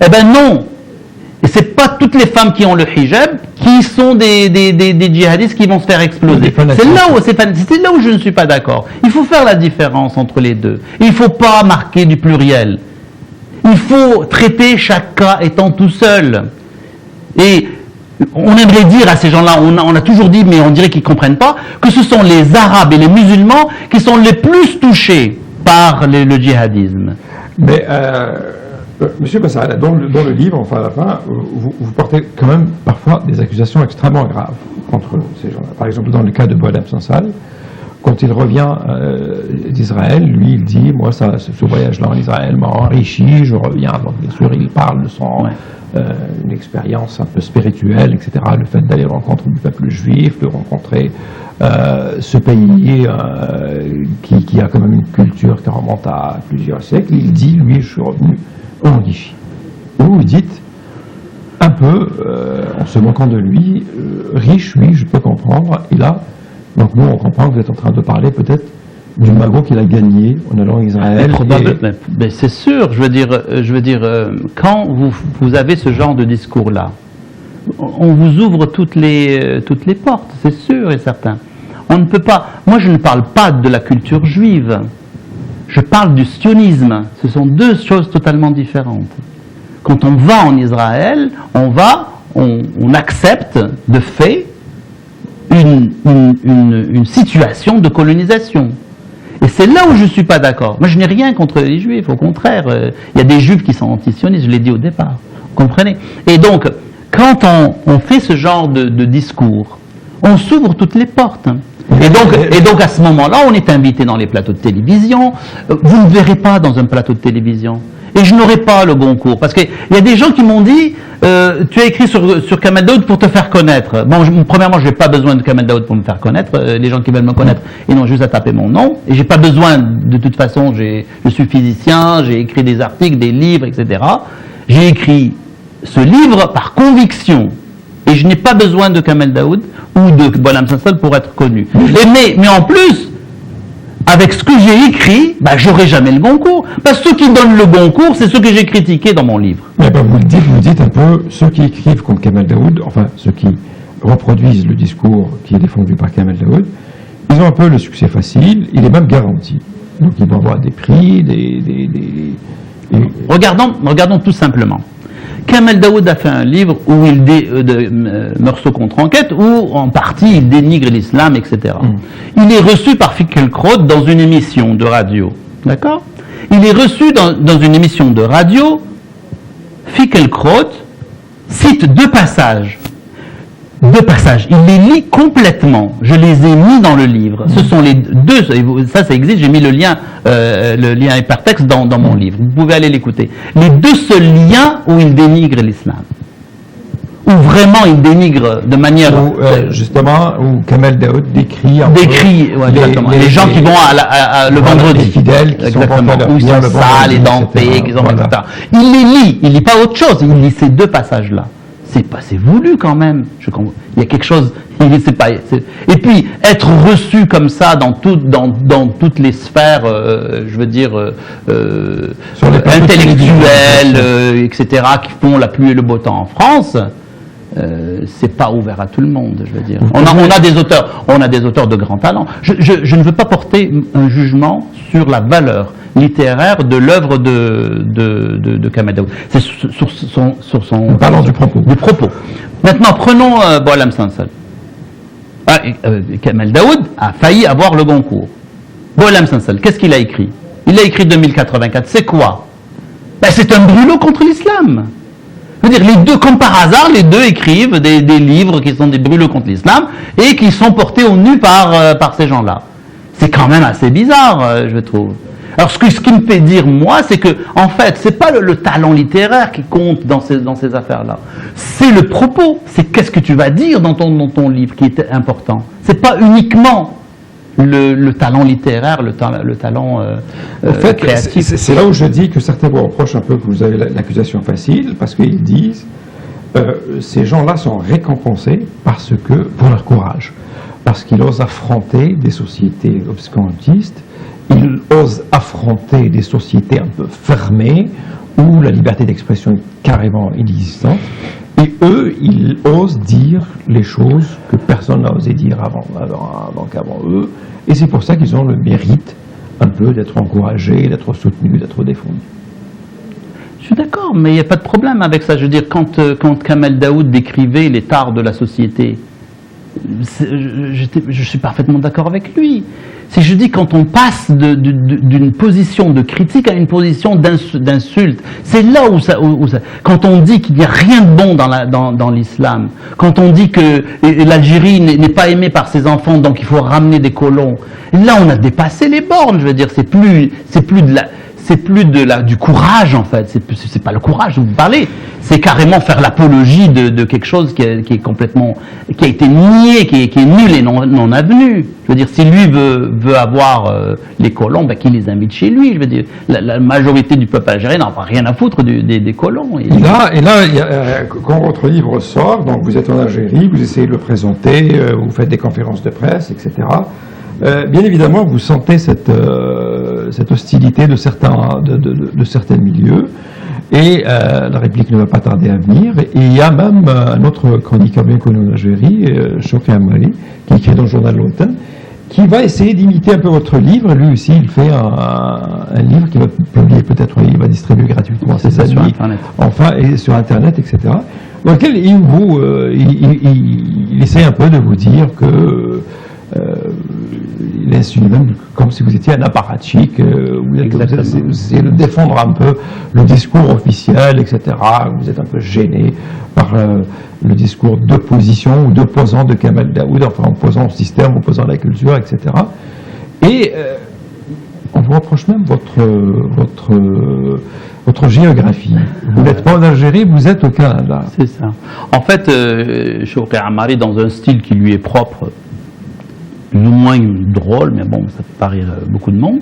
Eh ben non. Et c'est pas toutes les femmes qui ont le hijab qui sont des djihadistes qui vont se faire exploser. C'est là où je ne suis pas d'accord. Il faut faire la différence entre les deux. Il ne faut pas marquer du pluriel. Il faut traiter chaque cas étant tout seul. Et on aimerait dire à ces gens-là, on a toujours dit, mais on dirait qu'ils ne comprennent pas, que ce sont les Arabes et les musulmans qui sont les plus touchés par le djihadisme. Mais, Monsieur Bassala, dans le livre, enfin à la fin, vous portez quand même parfois des accusations extrêmement graves contre ces gens-là. Par exemple, dans le cas de Bouadam Sansal, quand il revient d'Israël, lui, il dit, moi, ce voyage-là en Israël m'a enrichi, je reviens. Donc, bien sûr, il parle de son une expérience un peu spirituelle, etc. Le fait d'aller rencontrer du peuple juif, de rencontrer ce pays qui a quand même une culture qui remonte à plusieurs siècles. Il dit, lui, je suis revenu enrichi. Vous vous dites, un peu, en se moquant de lui, riche, oui, je peux comprendre, et là, donc nous, on comprend que vous êtes en train de parler peut-être du magot qu'il a gagné en allant à Israël. Mais c'est sûr, je veux dire, quand vous avez ce genre de discours-là, on vous ouvre toutes les portes, c'est sûr et certain. On ne peut pas. Moi, je ne parle pas de la culture juive. Je parle du sionisme. Ce sont deux choses totalement différentes. Quand on va en Israël, on accepte de fait une situation de colonisation. Et c'est là où je ne suis pas d'accord. Moi, je n'ai rien contre les juifs, au contraire. Il y a des juifs qui sont anti-sionistes, je l'ai dit au départ. Vous comprenez? Et donc, quand on fait ce genre de discours, on s'ouvre toutes les portes. Et donc, à ce moment-là, on est invité dans les plateaux de télévision. Vous ne verrez pas dans un plateau de télévision. Et je n'aurai pas le Goncourt. Parce qu'il y a des gens qui m'ont dit, tu as écrit sur Kamel Daoud pour te faire connaître. Bon, premièrement, je n'ai pas besoin de Kamel Daoud pour me faire connaître. Les gens qui veulent me connaître, ils n'ont juste à taper mon nom. Et j'ai pas besoin, de toute façon, je suis physicien, j'ai écrit des articles, des livres, etc. J'ai écrit ce livre par conviction. Et je n'ai pas besoin de Kamel Daoud ou de Boualem Sansal pour être connu. Mais en plus, avec ce que j'ai écrit, j'aurai jamais le Goncourt. Parce que ceux qui donnent le Goncourt, c'est ceux que j'ai critiqués dans mon livre. Mais vous dites un peu, ceux qui écrivent contre Kamel Daoud, enfin ceux qui reproduisent le discours qui est défendu par Kamel Daoud, ils ont un peu le succès facile, il est même garanti. Donc ils vont avoir des prix, Regardons tout simplement. Kamel Daoud a fait un livre où il Meursault contre enquête, où en partie il dénigre l'islam, etc. Il est reçu par Finkielkraut dans une émission de radio. D'accord? Il est reçu dans une émission de radio. Finkielkraut cite deux passages. Il les lit complètement. Je les ai mis dans le livre. Ce sont les deux. Ça existe. J'ai mis le lien hypertexte dans mon livre. Vous pouvez aller l'écouter. Les deux seuls liens où il dénigre l'islam. Où vraiment il dénigre de manière. Justement, où Kamel Daoud décrit exactement. Les gens qui vont le vendredi. Les fidèles qui exactement. Où ils sont sales et dentés, etc. Il les lit. Il lit pas autre chose. Il lit ces deux passages-là. C'est voulu quand même. Il y a quelque chose. Et puis être reçu comme ça dans toutes les sphères, je veux dire intellectuelles, etc., qui font la pluie et le beau temps en France. C'est pas ouvert à tout le monde, je veux dire. On a des auteurs de grand talent. Je ne veux pas porter un jugement sur la valeur littéraire de l'œuvre de Kamel Daoud. C'est sur son parlant du propos. Maintenant, prenons Boualem Sansal. Kamel Daoud a failli avoir le Goncourt. Boualem Sansal, qu'est-ce qu'il a écrit? Il a écrit 2084. C'est quoi? C'est un brûlot contre l'islam. Je veux dire, les deux, comme par hasard, les deux écrivent des livres qui sont des brûlots contre l'islam et qui sont portés au nu par ces gens-là. C'est quand même assez bizarre, je trouve. Alors, ce qui me fait dire, moi, c'est que, en fait, c'est pas le talent littéraire qui compte dans ces affaires-là. C'est le propos. C'est qu'est-ce que tu vas dire dans ton livre qui est important. C'est pas uniquement le talent littéraire, le talent en fait, créatif. C'est là où je dis que certains vous reprochent un peu que vous avez l'accusation facile, parce qu'ils disent ces gens-là sont récompensés pour leur courage, parce qu'ils osent affronter des sociétés obscurantistes, ils osent affronter des sociétés un peu fermées, où la liberté d'expression est carrément inexistante, et eux, ils osent dire les choses que personne n'a osé dire avant eux, et c'est pour ça qu'ils ont le mérite un peu d'être encouragés, d'être soutenus, d'être défendus. Je suis d'accord, mais il n'y a pas de problème avec ça. Je veux dire, quand Kamel Daoud décrivait les tares de la société, je suis parfaitement d'accord avec lui. C'est, je dis, quand on passe d'une position de critique à une position d'insulte, c'est là où ça, quand on dit qu'il n'y a rien de bon dans l'islam, quand on dit que l'Algérie n'est pas aimée par ses enfants, donc il faut ramener des colons, là on a dépassé les bornes, je veux dire, c'est plus du courage en fait, c'est pas le courage dont vous parlez, c'est carrément faire l'apologie de quelque chose qui est complètement, qui a été nié, qui est nul et non avenu. Je veux dire, si lui veut avoir les colons, ben qu'il les invite chez lui. Je veux dire, la majorité du peuple algérien n'a pas rien à foutre des colons. Et là, quand votre livre sort, donc vous êtes en Algérie, vous essayez de le présenter, vous faites des conférences de presse, etc. Bien évidemment, vous sentez cette hostilité de certains milieux, et la réplique ne va pas tarder à venir. Et il y a même un autre chroniqueur bien connu en Algérie, Chokri Ammari, qui écrit dans le journal L'Automne, qui va essayer d'imiter un peu votre livre. Lui aussi, il fait un livre qu'il va publier, peut-être, il va distribuer gratuitement à ses amis, sur Internet. Enfin, et sur Internet, etc. Dans lequel il essaie un peu de vous dire que il insinue même comme si vous étiez un apparatchik, vous essayez de défendre un peu le discours officiel, etc. Vous êtes un peu gêné par le discours d'opposition ou d'opposant de Kamel Daoud, enfin opposant au système, opposant à la culture, etc. Et on vous reproche même votre géographie. Vous n'êtes pas en Algérie, vous êtes au Canada. C'est ça. En fait, Chokri Ammari, dans un style qui lui est propre, plus ou moins drôle, mais bon, ça peut pas rire beaucoup de monde,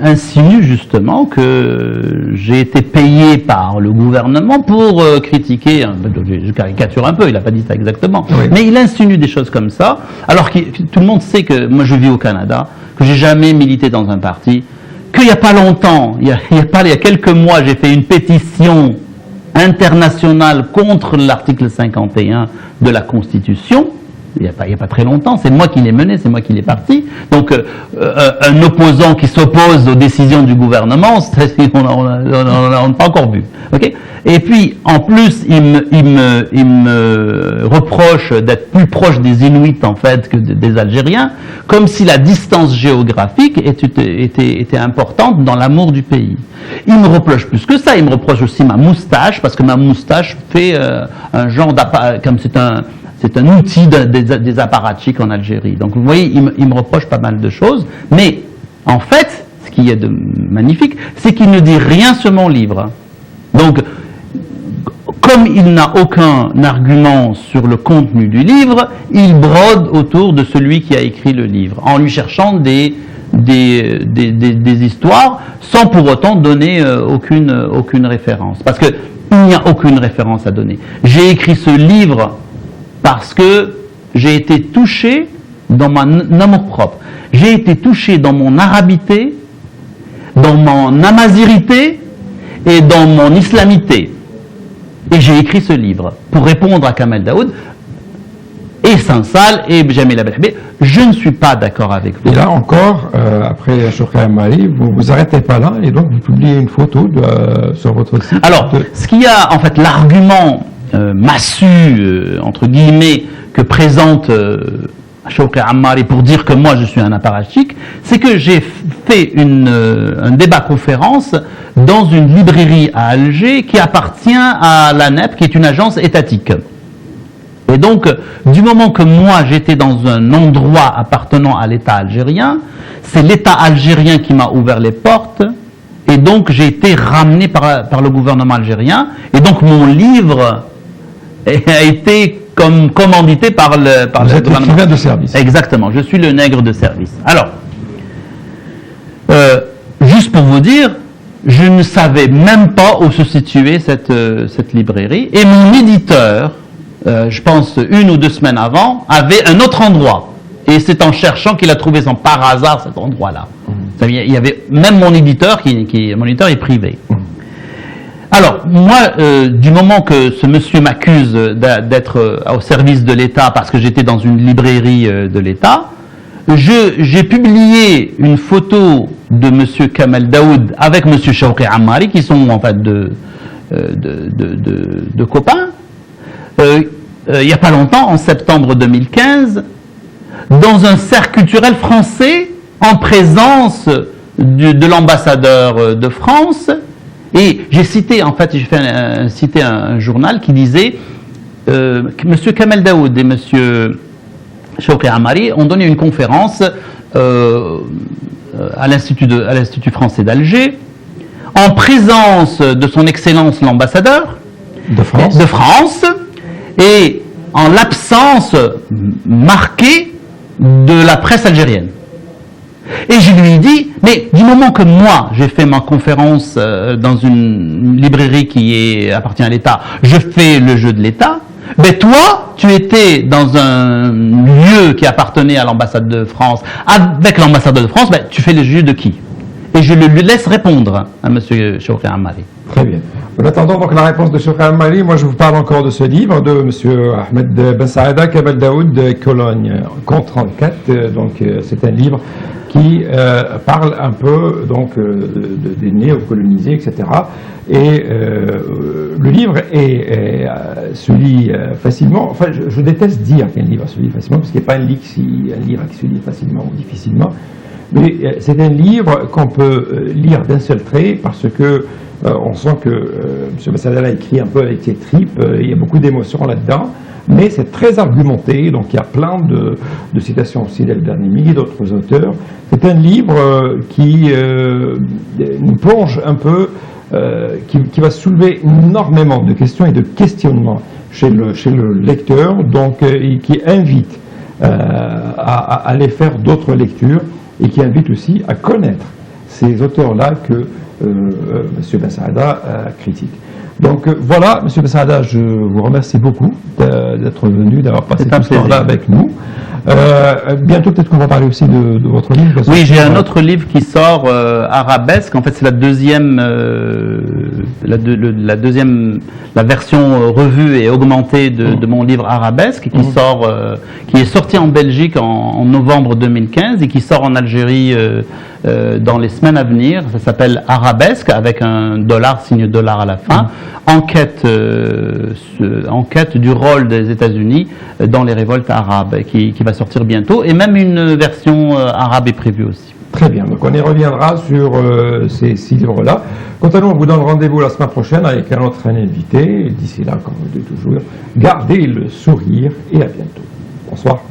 insinue justement que j'ai été payé par le gouvernement pour critiquer, je caricature un peu, il n'a pas dit ça exactement, oui. Mais il insinue des choses comme ça, alors que tout le monde sait que moi je vis au Canada, que j'ai jamais milité dans un parti, qu'il n'y a pas longtemps, il y a quelques mois, j'ai fait une pétition internationale contre l'article 51 de la Constitution. Il n'y a pas très longtemps, c'est moi qui l'ai mené, c'est moi qui l'ai parti. Donc, un opposant qui s'oppose aux décisions du gouvernement, on n'a pas encore vu. Okay. Et puis, en plus, il me reproche d'être plus proche des Inuits, en fait, que des Algériens, comme si la distance géographique était importante dans l'amour du pays. Il me reproche plus que ça, il me reproche aussi ma moustache, parce que ma moustache fait un genre comme c'est un outil des apparatchiks en Algérie. Donc vous voyez, il me reproche pas mal de choses, mais en fait, ce qui est de magnifique, c'est qu'il ne dit rien sur mon livre. Donc, comme il n'a aucun argument sur le contenu du livre, il brode autour de celui qui a écrit le livre, en lui cherchant des histoires, sans pour autant donner aucune référence. Parce qu'il n'y a aucune référence à donner. J'ai écrit ce livre parce que j'ai été touché dans mon amour-propre. J'ai été touché dans mon arabité, dans mon amazirité et dans mon islamité. Et j'ai écrit ce livre pour répondre à Kamel Daoud et Sansal et Jamil Abdelhabib. Je ne suis pas d'accord avec vous. Et là encore, après Chokri Ammari, vous vous arrêtez pas là et donc vous publiez une photo sur votre site. Alors, ce qu'il y a, en fait, l'argument massu, entre guillemets, que présente Chokri Ammari pour dire que moi je suis un apparatchik, c'est que j'ai fait un débat-conférence dans une librairie à Alger qui appartient à l'ANEP, qui est une agence étatique. Et donc, du moment que moi j'étais dans un endroit appartenant à l'État algérien, c'est l'État algérien qui m'a ouvert les portes, et donc j'ai été ramené par le gouvernement algérien, et donc mon livre a été commandité par le gouvernement. Écrivain de service. Exactement, je suis le nègre de service. Alors, juste pour vous dire, je ne savais même pas où se situait cette librairie, et mon éditeur, je pense 1 ou 2 semaines avant, avait un autre endroit. Et c'est en cherchant qu'il a trouvé par hasard cet endroit-là. Il y avait même mon éditeur, mon éditeur est privé. Alors, moi, du moment que ce monsieur m'accuse d'être au service de l'État parce que j'étais dans une librairie de l'État, j'ai publié une photo de monsieur Kamel Daoud avec monsieur Chokri Ammari, qui sont en fait de copains. Il n'y a pas longtemps, en septembre 2015, dans un cercle culturel français en présence de l'ambassadeur de France. Et j'ai cité, en fait, cité un journal qui disait M. Kamel Daoud et M. Shawki Amari ont donné une conférence à l'Institut français d'Alger en présence de son Excellence l'ambassadeur De France. Et en l'absence marquée de la presse algérienne. Et je lui ai dit, mais du moment que moi, j'ai fait ma conférence dans une librairie qui appartient à l'État, je fais le jeu de l'État, mais toi, tu étais dans un lieu qui appartenait à l'ambassade de France, avec l'ambassadeur de France, ben, tu fais le jeu de qui? Et je lui laisse répondre à M. Shawki Amari. Très bien. En attendant donc la réponse de Shawki Amari, moi je vous parle encore de ce livre de M. Ahmed Ben Saada, Kamel Daoud, Cologne, contre 34. Donc c'est un livre qui parle un peu donc des néocolonisés, etc. Et le livre se lit facilement. Enfin, je déteste dire qu'un livre se lit facilement, parce qu'il n'y a pas un livre qui se lit facilement ou difficilement. Mais c'est un livre qu'on peut lire d'un seul trait, parce que on sent que M. Massadal a écrit un peu avec ses tripes, il y a beaucoup d'émotions là-dedans, mais c'est très argumenté, donc il y a plein de citations aussi d'El-Bernimi et d'autres auteurs. C'est un livre qui nous plonge un peu, qui va soulever énormément de questions et de questionnements chez le lecteur, donc et qui invite à aller faire d'autres lectures, et qui invite aussi à connaître ces auteurs-là que M. Ben Saada critique. Donc voilà, M. Ben Saada, je vous remercie beaucoup d'être venu, d'avoir passé tout ce temps-là avec nous. Bientôt, peut-être qu'on va parler aussi de votre livre. Oui, j'ai un autre livre qui sort, Arabesque. En fait, c'est la version revue et augmentée de mon livre Arabesque, qui est sorti en Belgique en novembre 2015 et qui sort en Algérie dans les semaines à venir. Ça s'appelle Arabesque, avec un signe dollar à la fin. Enquête du rôle des États-Unis dans les révoltes arabes, qui va sortir bientôt, et même une version arabe est prévue aussi. Très bien, donc on y reviendra sur ces 6 livres-là. Quant à nous, on vous donne rendez-vous la semaine prochaine avec un autre invité. D'ici là, comme vous dites toujours, gardez le sourire et à bientôt. Bonsoir.